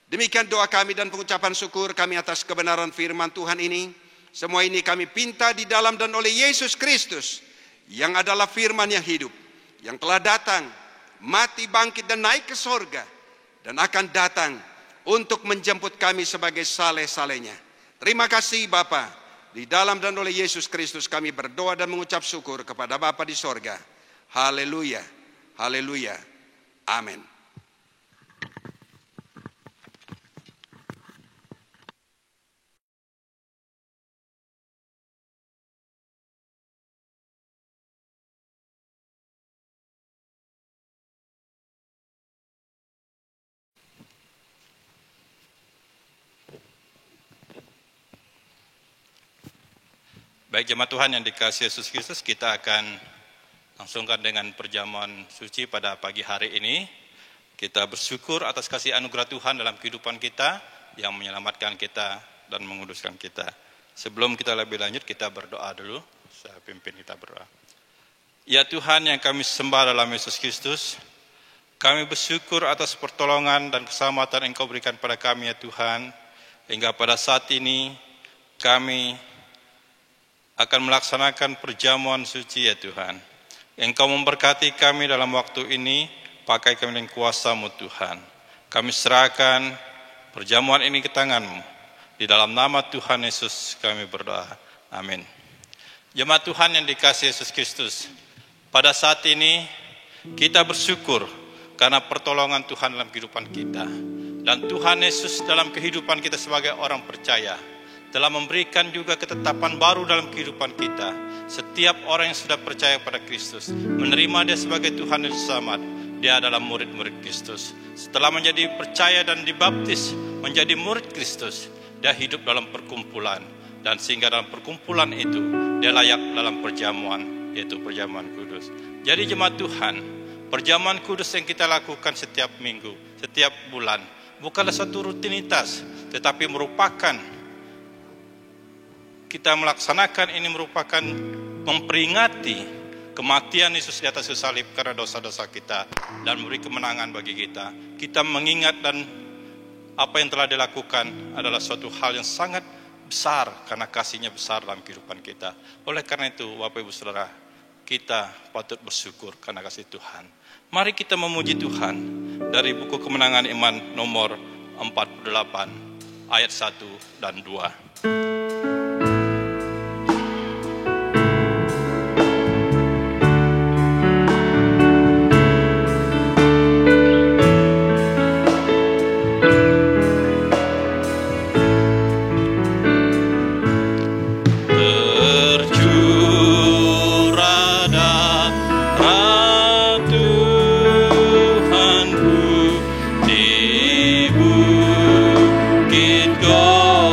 Demikian doa kami dan pengucapan syukur kami atas kebenaran firman Tuhan ini. Semua ini kami pinta di dalam dan oleh Yesus Kristus, yang adalah firman yang hidup, yang telah datang, mati, bangkit dan naik ke sorga, dan akan datang untuk menjemput kami sebagai saleh-salehnya. Terima kasih Bapa. Di dalam dan oleh Yesus Kristus kami berdoa dan mengucap syukur kepada Bapa di sorga. Haleluya, haleluya, amin. Baik jemaat Tuhan yang dikasihi Yesus Kristus, kita akan langsungkan dengan perjamuan suci pada pagi hari ini. Kita bersyukur atas kasih anugerah Tuhan dalam kehidupan kita yang menyelamatkan kita dan menguduskan kita. Sebelum kita lebih lanjut, kita berdoa dulu. Saya pimpin kita berdoa. Ya Tuhan yang kami sembah dalam Yesus Kristus, kami bersyukur atas pertolongan dan keselamatan Engkau berikan pada kami ya Tuhan. Hingga pada saat ini kami akan melaksanakan perjamuan suci ya Tuhan. Engkau memberkati kami dalam waktu ini, pakai kami dengan kuasa-Mu Tuhan. Kami serahkan perjamuan ini ke tangan-Mu. Di dalam nama Tuhan Yesus kami berdoa. Amin. Jemaat Tuhan yang dikasihi Yesus Kristus, pada saat ini kita bersyukur karena pertolongan Tuhan dalam kehidupan kita. Dan Tuhan Yesus dalam kehidupan kita sebagai orang percaya telah memberikan juga ketetapan baru dalam kehidupan kita. Setiap orang yang sudah percaya pada Kristus, menerima Dia sebagai Tuhan dan Selamat, dia adalah murid-murid Kristus. Setelah menjadi percaya dan dibaptis menjadi murid Kristus, dia hidup dalam perkumpulan, dan sehingga dalam perkumpulan itu dia layak dalam perjamuan, yaitu perjamuan kudus. Jadi jemaat Tuhan, perjamuan kudus yang kita lakukan setiap minggu, setiap bulan, bukanlah satu rutinitas, tetapi merupakan kita melaksanakan ini merupakan memperingati kematian Yesus di atas salib karena dosa-dosa kita dan memberi kemenangan bagi kita. Kita mengingat dan apa yang telah dilakukan adalah suatu hal yang sangat besar karena kasih-Nya besar dalam kehidupan kita. Oleh karena itu, Bapak Ibu Saudara, kita patut bersyukur karena kasih Tuhan. Mari kita memuji Tuhan dari buku Kemenangan Iman nomor 48 ayat 1 dan 2. Golgotha.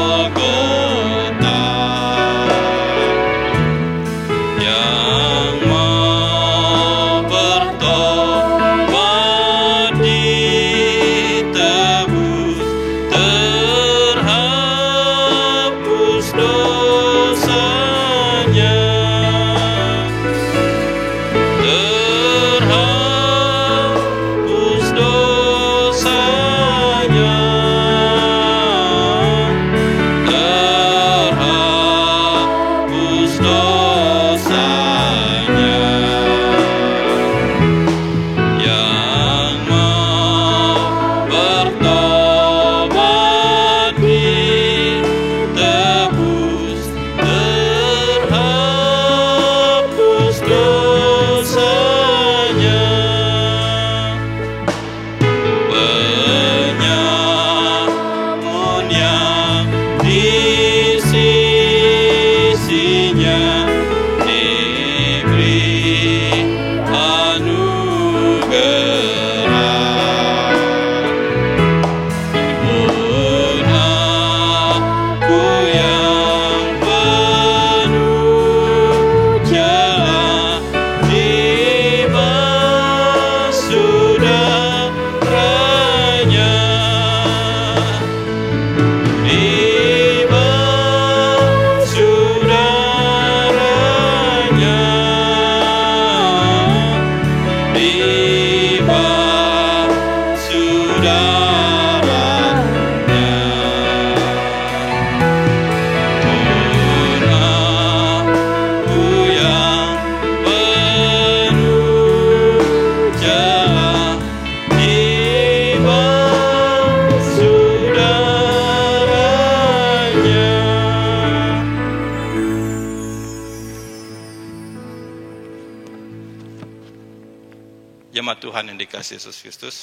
Tuhan yang dikasihi Yesus Kristus,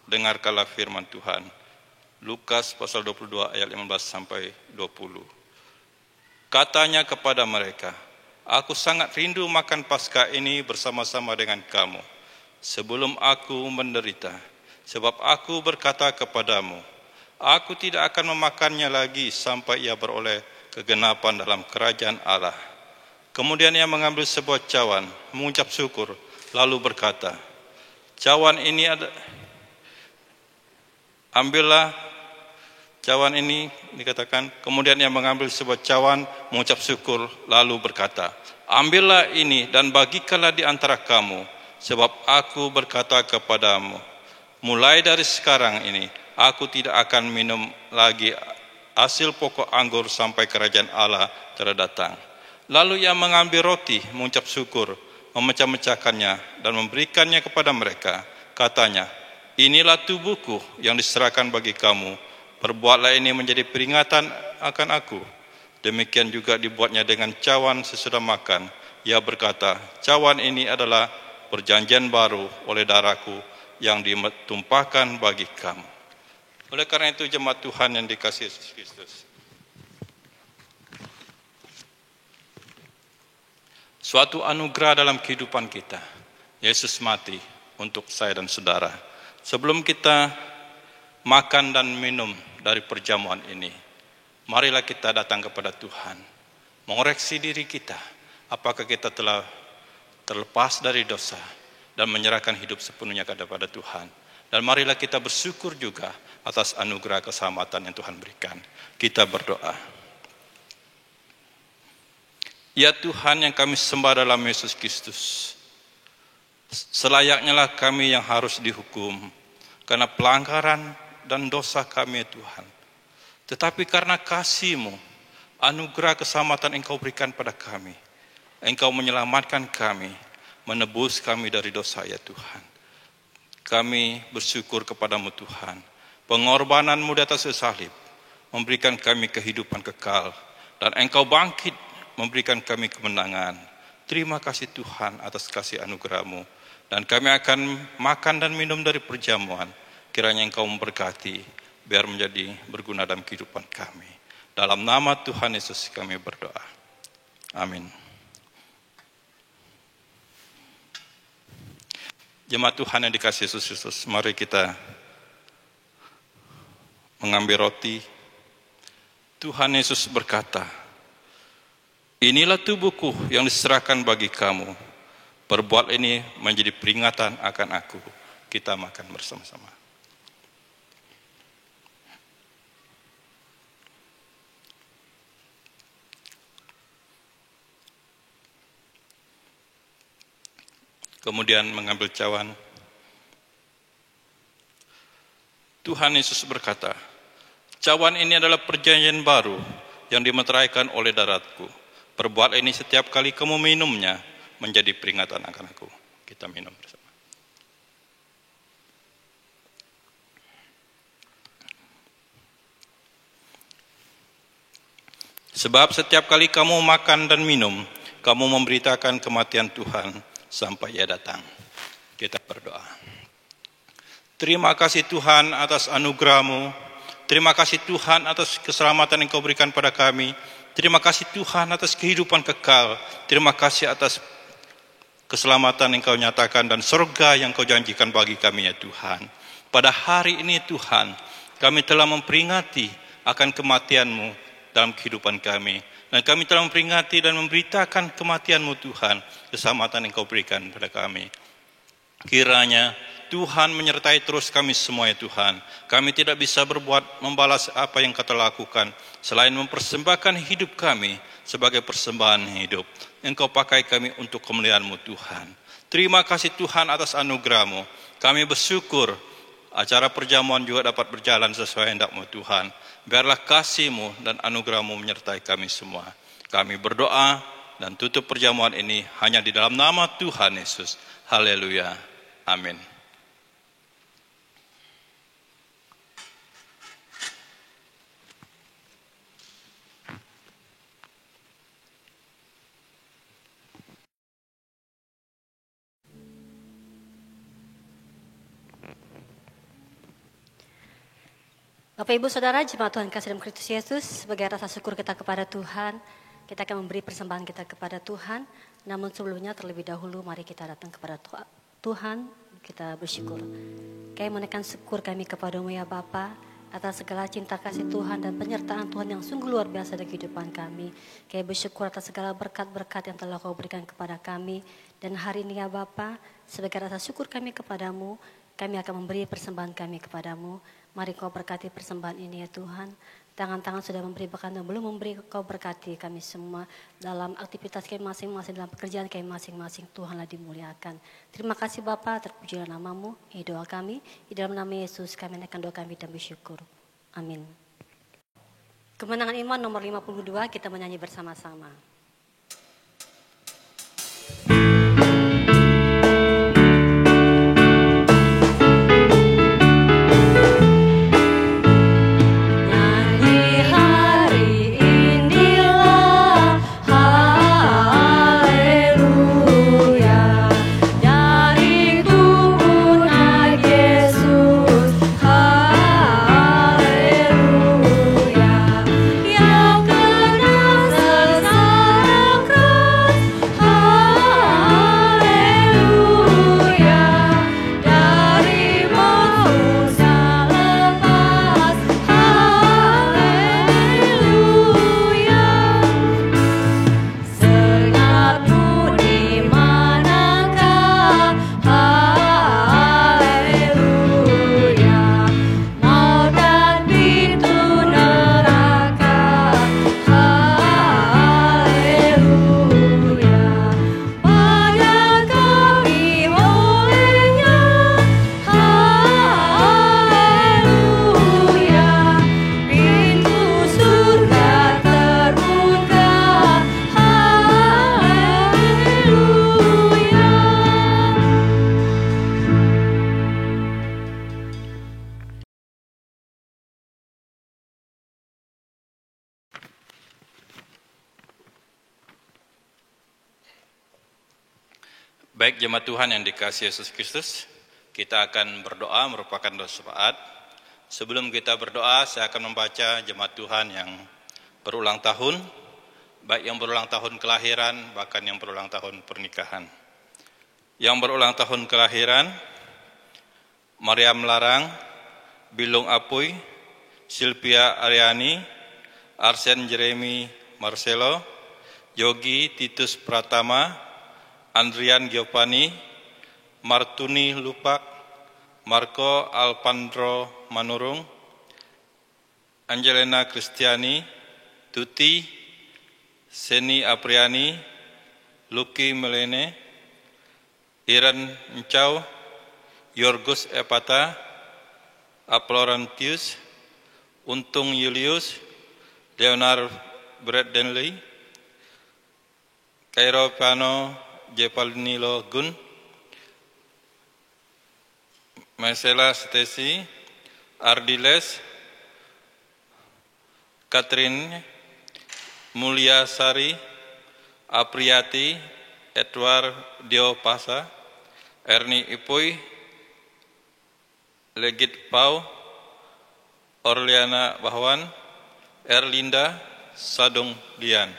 dengarkanlah firman Tuhan. Lukas pasal 22 ayat 15 sampai 20. Katanya kepada mereka, aku sangat rindu makan Paskah ini bersama-sama dengan kamu sebelum aku menderita. Sebab aku berkata kepadamu, aku tidak akan memakannya lagi sampai ia beroleh kegenapan dalam kerajaan Allah. Kemudian ia mengambil sebuah cawan, mengucap syukur, lalu berkata, cawan ini ambillah cawan ini, dikatakan, kemudian ia mengambil sebuah cawan, mengucap syukur, lalu berkata, ambillah ini dan bagikanlah di antara kamu, sebab aku berkata kepadamu, mulai dari sekarang ini, aku tidak akan minum lagi hasil pokok anggur sampai kerajaan Allah telah datang. Lalu ia mengambil roti, mengucap syukur, memecah-mecahkannya dan memberikannya kepada mereka. Katanya, inilah tubuhku yang diserahkan bagi kamu. Perbuatlah ini menjadi peringatan akan aku. Demikian juga dibuatnya dengan cawan sesudah makan. Ia berkata, cawan ini adalah perjanjian baru oleh darahku yang ditumpahkan bagi kamu. Oleh karena itu jemaat Tuhan yang dikasihi Yesus Kristus, suatu anugerah dalam kehidupan kita. Yesus mati untuk saya dan saudara. Sebelum kita makan dan minum dari perjamuan ini, marilah kita datang kepada Tuhan, mengoreksi diri kita, apakah kita telah terlepas dari dosa dan menyerahkan hidup sepenuhnya kepada Tuhan. Dan marilah kita bersyukur juga atas anugerah keselamatan yang Tuhan berikan. Kita berdoa. Ya Tuhan yang kami sembah dalam Yesus Kristus, selayaknya lah kami yang harus dihukum karena pelanggaran dan dosa kami ya Tuhan. Tetapi karena kasih-Mu, anugerah keselamatan Engkau berikan pada kami. Engkau menyelamatkan kami, menebus kami dari dosa ya Tuhan. Kami bersyukur kepada-Mu Tuhan. Pengorbanan-Mu di atas salib memberikan kami kehidupan kekal. Dan Engkau bangkit memberikan kami kemenangan. Terima kasih Tuhan atas kasih anugerah-Mu. Dan kami akan makan dan minum dari perjamuan. Kiranya Engkau memberkati, biar menjadi berguna dalam kehidupan kami. Dalam nama Tuhan Yesus kami berdoa. Amin. Jemaat Tuhan yang dikasihi Yesus Kristus, mari kita mengambil roti. Tuhan Yesus berkata, inilah tubuhku yang diserahkan bagi kamu. Perbuat ini menjadi peringatan akan aku. Kita makan bersama-sama. Kemudian mengambil cawan. Tuhan Yesus berkata, cawan ini adalah perjanjian baru yang dimeteraikan oleh darahku. Perbuat ini setiap kali kamu minumnya menjadi peringatan akan aku. Kita minum bersama. Sebab setiap kali kamu makan dan minum, kamu memberitakan kematian Tuhan sampai ia datang. Kita berdoa. Terima kasih Tuhan atas anugerah-Mu. Terima kasih Tuhan atas keselamatan yang Kau berikan pada kami. Terima kasih Tuhan atas kehidupan kekal. Terima kasih atas keselamatan yang Kau nyatakan dan surga yang Kau janjikan bagi kami ya Tuhan. Pada hari ini Tuhan, kami telah memperingati akan kematian-Mu dalam kehidupan kami. Dan kami telah memperingati dan memberitakan kematian-Mu Tuhan, keselamatan yang Kau berikan pada kami. Kiranya Tuhan menyertai terus kami semua ya Tuhan. Kami tidak bisa berbuat membalas apa yang Kau telah lakukan, selain mempersembahkan hidup kami sebagai persembahan hidup. Engkau pakai kami untuk kemuliaan-Mu Tuhan. Terima kasih Tuhan atas anugerah-Mu. Kami bersyukur acara perjamuan juga dapat berjalan sesuai hendak-Mu Tuhan. Biarlah kasih-Mu dan anugerah-Mu menyertai kami semua. Kami berdoa dan tutup perjamuan ini hanya di dalam nama Tuhan Yesus. Haleluya. Amin. Bapak Ibu Saudara, jemaat Tuhan kasih dalam Kristus Yesus, sebagai rasa syukur kita kepada Tuhan, kita akan memberi persembahan kita kepada Tuhan. Namun sebelumnya terlebih dahulu mari kita datang kepada Tuhan, kita bersyukur. Kami menaikkan syukur kami kepadamu ya Bapa, atas segala cinta kasih Tuhan dan penyertaan Tuhan yang sungguh luar biasa dalam kehidupan kami. Kami bersyukur atas segala berkat-berkat yang telah Kau berikan kepada kami. Dan hari ini ya Bapa, sebagai rasa syukur kami kepadamu, kami akan memberi persembahan kami kepadamu. Mari Kau berkati persembahan ini ya Tuhan. Tangan-tangan sudah memberi bahkan dan belum memberi, Kau berkati kami semua dalam aktivitas kami masing-masing, dalam pekerjaan kami masing-masing. Tuhanlah dimuliakan. Terima kasih Bapa, terpujilah namamu. Ini doa kami, di dalam nama Yesus kami naikkan doa kami dan bersyukur. Amin. Kemenangan iman nomor 52 kita menyanyi bersama-sama. Baik jemaat Tuhan yang dikasihi Yesus Kristus, kita akan berdoa merupakan doa syafaat. Sebelum kita berdoa, saya akan membaca jemaat Tuhan yang berulang tahun, baik yang berulang tahun kelahiran, bahkan yang berulang tahun pernikahan. Yang berulang tahun kelahiran, Mariam Larang, Bilung Apuy, Silvia Aryani, Arsen Jeremy Marcelo, Yogi Titus Pratama, Andrian Giovanni, Martuni Lupak, Marco Alpandro Manurung, Angelina Kristiani, Tuti, Seni Apriani, Luki Melene, Iran Encau, Yorgus Epata, Aplorantius, Untung Julius, Leonard Bradley, Cairo Pano Jepalnilo Gun, Marcella Stacy, Ardiles, Catherine Mulia Sari, Apriati, Edward Dio Pasa, Ernie Ipuy, Legit Pau, Orliana Bahwan, Erlinda Sadung Dian.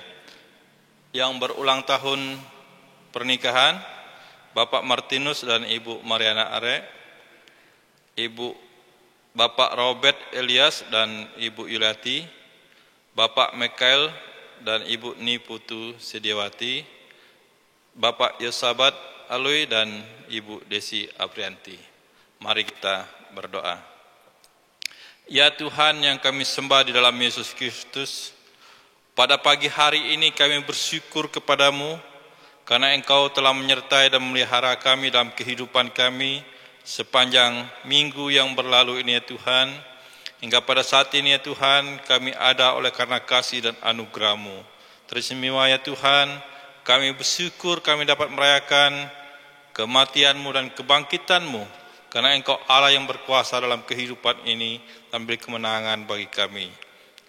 Yang berulang tahun pernikahan, Bapak Martinus dan Ibu Mariana Are, Bapak Robert Elias dan Ibu Yuliati, Bapak Mikael dan Ibu Niputu Sediawati, Bapak Yosabat Alui dan Ibu Desi Aprianti. Mari kita berdoa. Ya Tuhan yang kami sembah di dalam Yesus Kristus, pada pagi hari ini kami bersyukur kepadamu karena Engkau telah menyertai dan memelihara kami dalam kehidupan kami sepanjang minggu yang berlalu ini ya Tuhan. Hingga pada saat ini ya Tuhan, kami ada oleh karena kasih dan anugerah-Mu. Teristimewa ya Tuhan, kami bersyukur kami dapat merayakan kematian-Mu dan kebangkitan-Mu. Karena Engkau Allah yang berkuasa dalam kehidupan ini dan beri kemenangan bagi kami.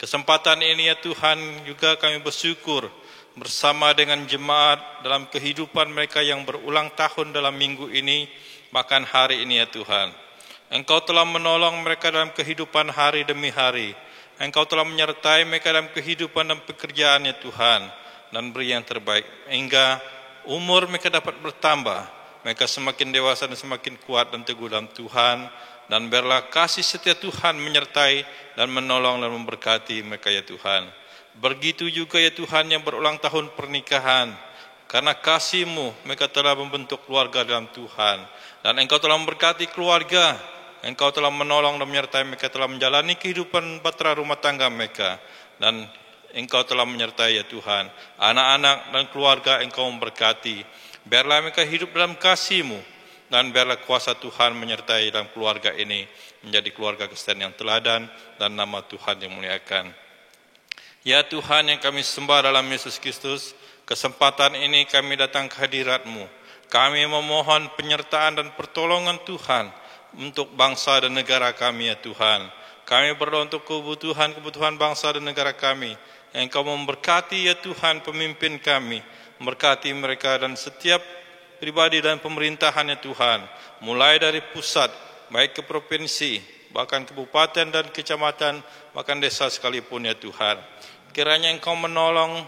Kesempatan ini ya Tuhan juga kami bersyukur bersama dengan jemaat dalam kehidupan mereka yang berulang tahun dalam minggu ini, bahkan hari ini ya Tuhan. Engkau telah menolong mereka dalam kehidupan hari demi hari. Engkau telah menyertai mereka dalam kehidupan dan pekerjaan ya Tuhan, dan beri yang terbaik hingga umur mereka dapat bertambah, mereka semakin dewasa dan semakin kuat dan teguh dalam Tuhan, dan biarlah kasih setia Tuhan menyertai dan menolong dan memberkati mereka ya Tuhan. Begitu juga ya Tuhan yang berulang tahun pernikahan, karena kasih-Mu mereka telah membentuk keluarga dalam Tuhan, dan Engkau telah memberkati keluarga. Engkau telah menolong dan menyertai mereka, telah menjalani kehidupan bahtera rumah tangga mereka, dan Engkau telah menyertai ya Tuhan anak-anak dan keluarga. Engkau memberkati, biarlah mereka hidup dalam kasih-Mu, dan biarlah kuasa Tuhan menyertai dalam keluarga ini menjadi keluarga Kristen yang teladan, dan nama Tuhan yang muliakan. Ya Tuhan yang kami sembah dalam Yesus Kristus, kesempatan ini kami datang ke hadirat-Mu. Kami memohon penyertaan dan pertolongan Tuhan untuk bangsa dan negara kami ya Tuhan. Kami berdoa untuk kebutuhan bangsa dan negara kami. Engkau memberkati ya Tuhan pemimpin kami, memberkati mereka dan setiap pribadi dan pemerintahan ya Tuhan, mulai dari pusat, baik ke provinsi, bahkan kabupaten dan kecamatan, bahkan desa sekalipun ya Tuhan. Kiranya Engkau menolong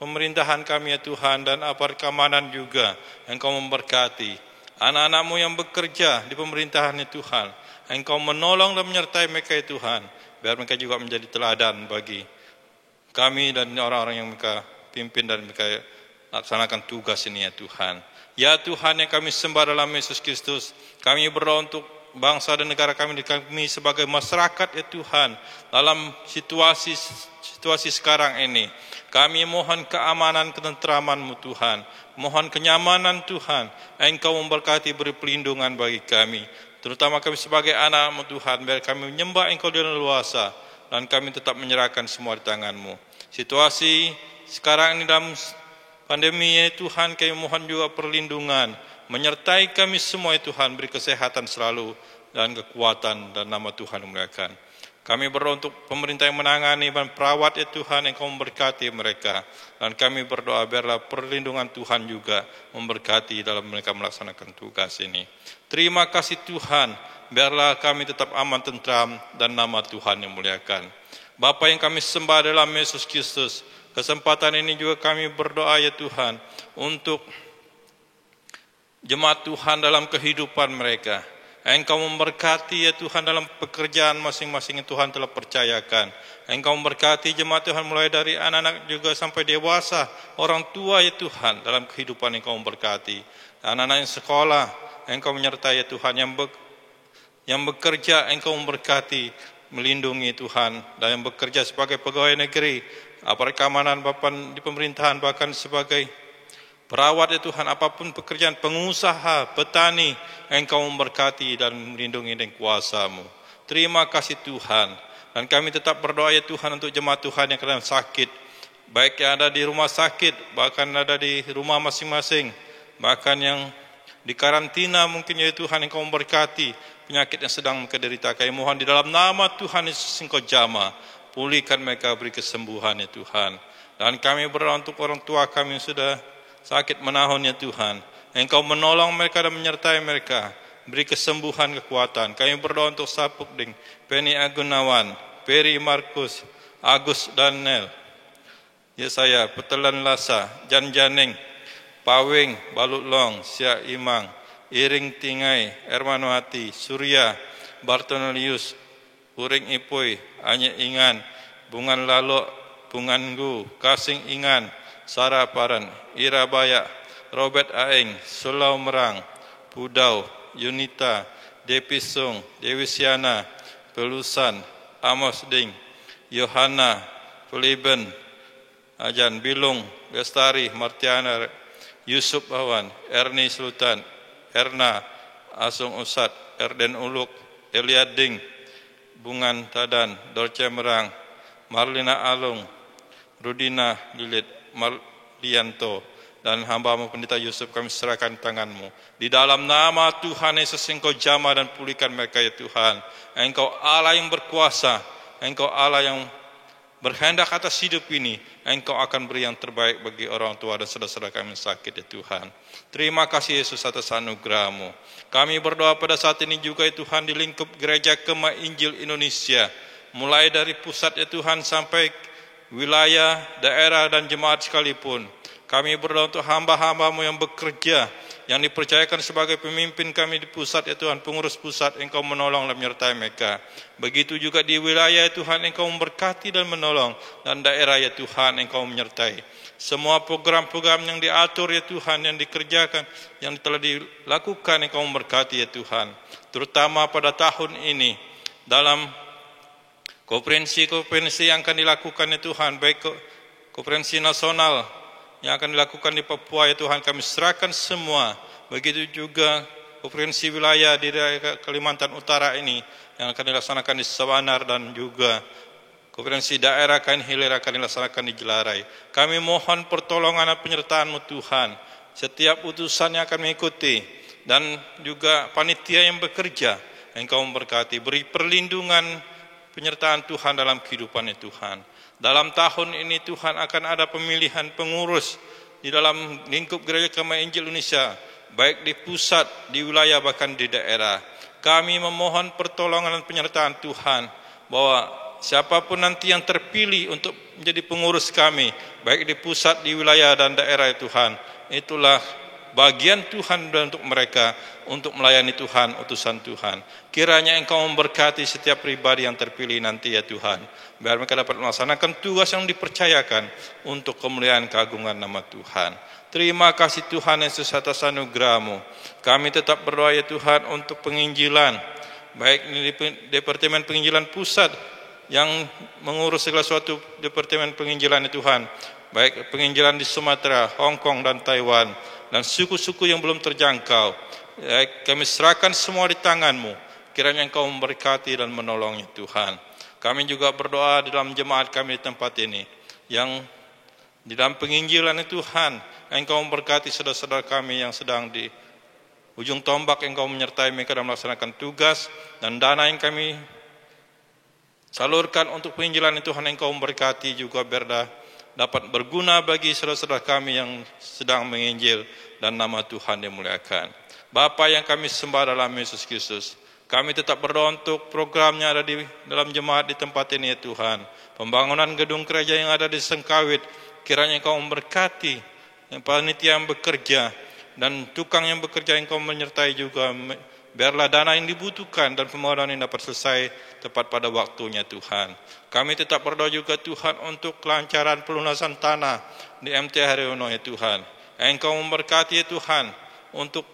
pemerintahan kami ya Tuhan, dan aparat keamanan juga. Engkau memberkati anak-anak-Mu yang bekerja di pemerintahan ya Tuhan. Engkau menolong dan menyertai mereka ya Tuhan, biar mereka juga menjadi teladan bagi kami dan orang-orang yang mereka pimpin dan mereka laksanakan tugas ini ya Tuhan. Ya Tuhan yang kami sembah dalam Yesus Kristus, kami berdoa untuk bangsa dan negara kami sebagai masyarakat ya Tuhan, dalam situasi sekarang ini. Kami mohon keamanan, ketenteraman-Mu Tuhan, mohon kenyamanan Tuhan. Engkau memberkati, beri pelindungan bagi kami, terutama kami sebagai anak-Mu Tuhan, biar kami menyembah Engkau dengan leluasa, dan kami tetap menyerahkan semua di tangan-Mu. Situasi sekarang ini dalam pandemi ya Tuhan, kami mohon juga perlindungan, menyertai kami semua ya Tuhan, beri kesehatan selalu dan kekuatan, dan nama Tuhan dimuliakan. Kami berdoa untuk pemerintah yang menangani dan perawat ya Tuhan, Engkau memberkati mereka, dan kami berdoa biarlah perlindungan Tuhan juga memberkati dalam mereka melaksanakan tugas ini. Terima kasih Tuhan, biarlah kami tetap aman tentram, dan nama Tuhan yang muliakan. Bapa yang kami sembah dalam Yesus Kristus, kesempatan ini juga kami berdoa ya Tuhan untuk jemaat Tuhan dalam kehidupan mereka. Engkau memberkati ya Tuhan dalam pekerjaan masing-masing yang Tuhan telah percayakan. Engkau memberkati jemaat Tuhan mulai dari anak-anak juga sampai dewasa, orang tua ya Tuhan, dalam kehidupan Engkau memberkati. Anak-anak yang sekolah, Engkau menyertai ya Tuhan, yang bekerja Engkau memberkati, melindungi Tuhan, dan yang bekerja sebagai pegawai negeri, aparat keamanan Bapak di pemerintahan, bahkan sebagai perawat ya Tuhan, apapun pekerjaan, pengusaha, petani, Engkau memberkati dan melindungi dengan kuasa-Mu. Terima kasih Tuhan. Dan kami tetap berdoa ya Tuhan untuk jemaat Tuhan yang sedang sakit, baik yang ada di rumah sakit, bahkan ada di rumah masing-masing, bahkan yang di karantina mungkin ya Tuhan, Engkau memberkati penyakit yang sedang mereka derita. Kami mohon di dalam nama Tuhan Yesus Engkau jamah, pulihkan mereka, beri kesembuhan ya Tuhan. Dan kami berdoa untuk orang tua kami yang sudah sakit menahun ya Tuhan, Engkau menolong mereka dan menyertai mereka, beri kesembuhan, kekuatan. Kami berdoa untuk Sapukding, Penny Agunawan, Peri Markus, Agus Daniel, Yesaya, Petelan Lasa, Jan Janing, Pawing, Balutlong, Sia Imang, Iring Tingai, Ermanwati, Surya, Bartonelius, Uring Ipui, Anye Ingan, Bungan Lalo, Bungan Gu, Kasing Ingan, Sarah Paran, Ira Bayak, Robert Aeng, Sulau Merang, Pudau, Yunita, Depi Sung, Dewi Siana, Pelusan, Amos Ding, Yohana, Peliben, Ajan Bilung, Lestari, Martiana, Yusuf Awan, Erni Sultan, Erna, Asung Usat, Erden Uluk, Eliading, Bungan Tadan, Dorce Merang, Marlina Alung, Rudina Lilit, Marlianto, dan hamba-Mu Pendeta Yusuf kami serahkan tangan-Mu. Di dalam nama Tuhan Yesus Engkau jamah dan pulihkan mereka ya Tuhan. Engkau Allah yang berkuasa, Engkau Allah yang berhendak atas hidup ini, Engkau akan beri yang terbaik bagi orang tua dan saudara-saudara kami yang sakit ya Tuhan. Terima kasih Yesus atas anugerah-Mu. Kami berdoa pada saat ini juga ya Tuhan di lingkup Gereja Kema Injil Indonesia, mulai dari pusat ya Tuhan sampai wilayah, daerah dan jemaat sekalipun. Kami berdoa untuk hamba-hamba-Mu yang bekerja, yang dipercayakan sebagai pemimpin kami di pusat ya Tuhan, pengurus pusat, Engkau menolong dan menyertai mereka. Begitu juga di wilayah ya Tuhan, Engkau memberkati dan menolong, dan daerah ya Tuhan, Engkau menyertai. Semua program-program yang diatur ya Tuhan, yang dikerjakan, yang telah dilakukan, Engkau memberkati ya Tuhan. Terutama pada tahun ini, dalam konferensi-konferensi yang akan dilakukan ya Tuhan, baik konferensi nasional yang akan dilakukan di Papua ya Tuhan, kami serahkan semua. Begitu juga konferensi wilayah di daerah Kalimantan Utara ini yang akan dilaksanakan di Sawanar, dan juga konferensi daerah Kain Hilir akan dilaksanakan di Jelarai. Kami mohon pertolongan dan penyertaan-Mu Tuhan. Setiap utusan yang akan mengikuti dan juga panitia yang bekerja, Engkau memberkati, beri perlindungan penyertaan Tuhan dalam kehidupannya Tuhan. Dalam tahun ini Tuhan akan ada pemilihan pengurus di dalam lingkup Gereja Kema Injil Indonesia, baik di pusat, di wilayah, bahkan di daerah. Kami memohon pertolongan dan penyertaan Tuhan, bahwa siapapun nanti yang terpilih untuk menjadi pengurus kami, baik di pusat, di wilayah dan daerah ya Tuhan, itulah bagian Tuhan untuk mereka, untuk melayani Tuhan, utusan Tuhan. Kiranya Engkau memberkati setiap pribadi yang terpilih nanti ya Tuhan, biar mereka dapat melaksanakan tugas yang dipercayakan untuk kemuliaan keagungan nama Tuhan. Terima kasih Tuhan Yesus atas anugerah-Mu. Kami tetap berdoa ya Tuhan untuk penginjilan, baik di Departemen Penginjilan Pusat yang mengurus segala suatu Departemen Penginjilan ya Tuhan, baik penginjilan di Sumatera, Hong Kong dan Taiwan, dan suku-suku yang belum terjangkau. Kami serahkan semua di tangan-Mu. Kiranya Engkau memberkati dan menolongnya Tuhan. Kami juga berdoa di dalam jemaat kami di tempat ini, yang di dalam penginjilan Tuhan, Engkau memberkati saudara-saudara kami yang sedang di ujung tombak, Engkau menyertai mereka dalam melaksanakan tugas, dan dana yang kami salurkan untuk penginjilan Tuhan, Engkau memberkati juga biar dapat berguna bagi saudara-saudara kami yang sedang menginjil, dan nama Tuhan dimuliakan. Bapa yang kami sembah dalam Yesus Kristus, kami tetap berdoa untuk programnya ada di dalam jemaat di tempat ini ya Tuhan. Pembangunan gedung gereja yang ada di Sengkawit, kiranya Engkau memberkati yang panitia yang bekerja dan tukang yang bekerja, Engkau menyertai juga. Biarlah dana yang dibutuhkan dan pembangunan yang dapat selesai tepat pada waktunya Tuhan. Kami tetap berdoa juga Tuhan untuk kelancaran pelunasan tanah di MT Haryono ya Tuhan. Engkau memberkati ya Tuhan untuk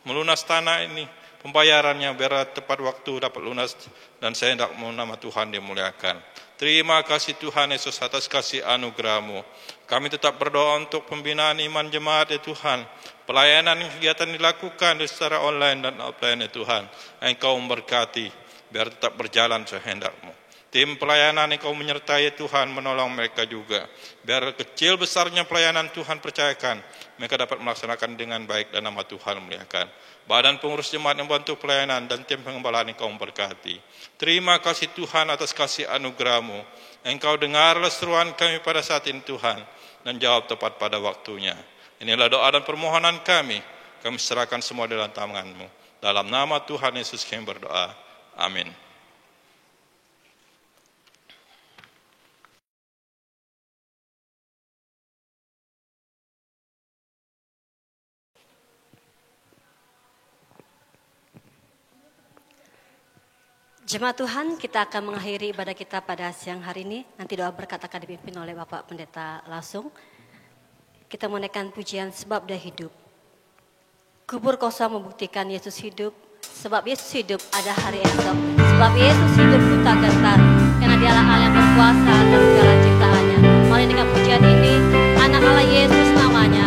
melunas tanah ini, pembayarannya biar tepat waktu dapat lunas, dan saya hendak nama Tuhan dimuliakan. Terima kasih Tuhan Yesus atas kasih anugerah-Mu. Kami tetap berdoa untuk pembinaan iman jemaat ya Tuhan. Pelayanan yang kegiatan dilakukan secara online dan offline ya Tuhan. Engkau memberkati biar tetap berjalan sehendak-Mu. Tim pelayanan Engkau menyertai Tuhan, menolong mereka juga. Biar kecil besarnya pelayanan Tuhan percayakan, mereka dapat melaksanakan dengan baik dan nama Tuhan memuliakan. Badan pengurus jemaat yang membantu pelayanan dan tim pengembalaan Engkau memberkati. Terima kasih Tuhan atas kasih anugerah-Mu. Engkau dengarlah seruan kami pada saat ini Tuhan, dan jawab tepat pada waktunya. Inilah doa dan permohonan kami. Kami serahkan semua dalam tangan-Mu. Dalam nama Tuhan Yesus kami berdoa. Amin. Jemaat Tuhan, kita akan mengakhiri ibadah kita pada siang hari ini. Nanti doa berkat akan dipimpin oleh Bapak Pendeta langsung. Kita menaikkan pujian sebab Dia hidup. Kubur kosong membuktikan Yesus hidup. Sebab Yesus hidup ada hari esok. Sebab Yesus hidup ku tak gentar. Karena Dialah Allah yang berkuasa atas segala ciptaannya. Mari dengan pujian ini, anak Allah Yesus namanya.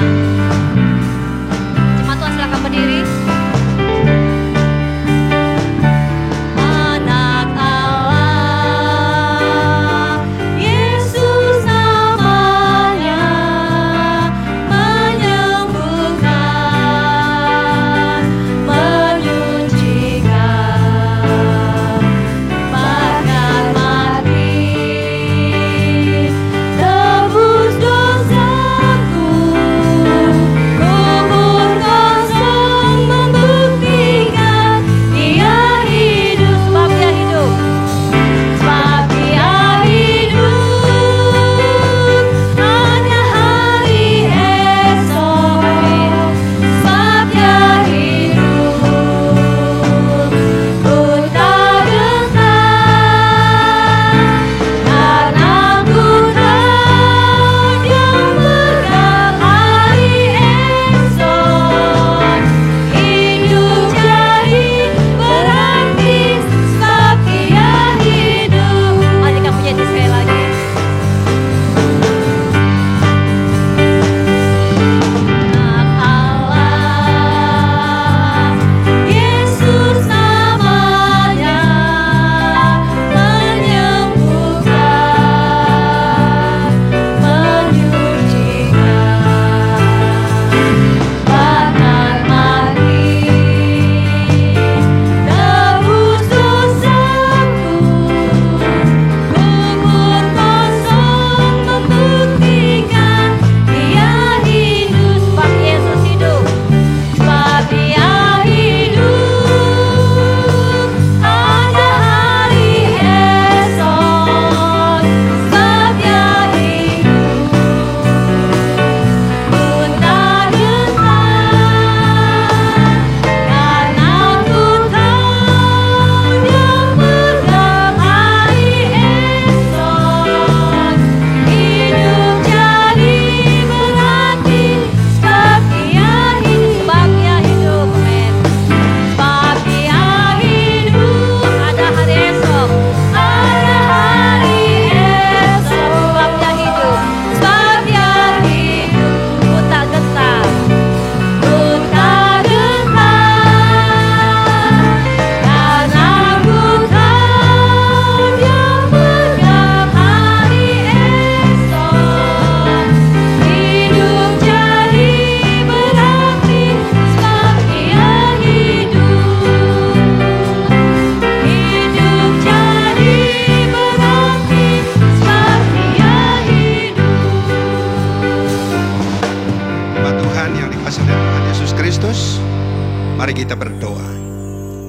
Jemaat Tuhan silakan berdiri. Mati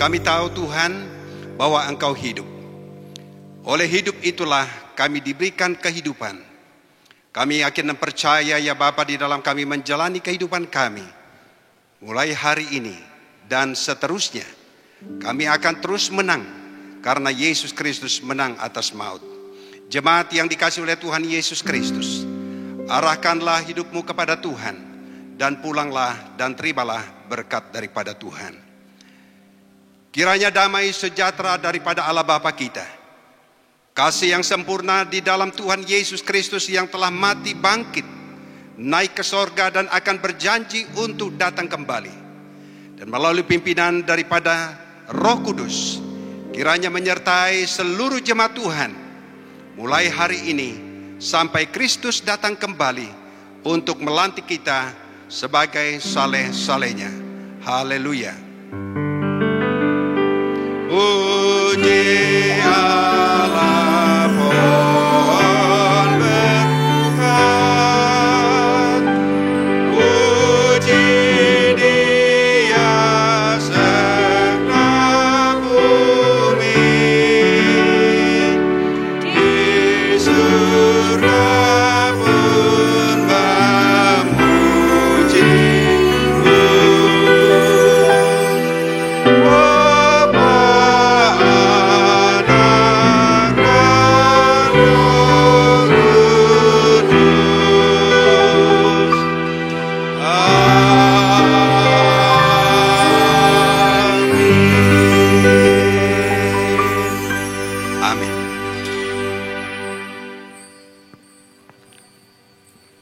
kami tahu Tuhan bahwa Engkau hidup. Oleh hidup itulah kami diberikan kehidupan. Kami yakin dan percaya ya Bapa di dalam kami menjalani kehidupan kami. Mulai hari ini dan seterusnya kami akan terus menang karena Yesus Kristus menang atas maut. Jemaat yang dikasihi oleh Tuhan Yesus Kristus, arahkanlah hidupmu kepada Tuhan dan pulanglah dan terimalah berkat daripada Tuhan. Kiranya damai sejahtera daripada Allah Bapa kita, kasih yang sempurna di dalam Tuhan Yesus Kristus yang telah mati bangkit, naik ke sorga dan akan berjanji untuk datang kembali, dan melalui pimpinan daripada Roh Kudus, kiranya menyertai seluruh jemaat Tuhan mulai hari ini sampai Kristus datang kembali untuk melantik kita sebagai saleh-salehnya. Haleluya. Puji Allah, pohon berkat, puji Dia serta bumi, di surga pun memuji-Mu.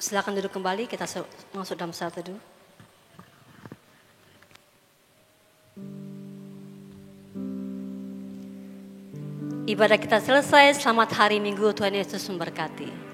Silakan duduk kembali, kita masuk dalam saat teduh. Ibadah kita selesai, selamat hari Minggu, Tuhan Yesus memberkati.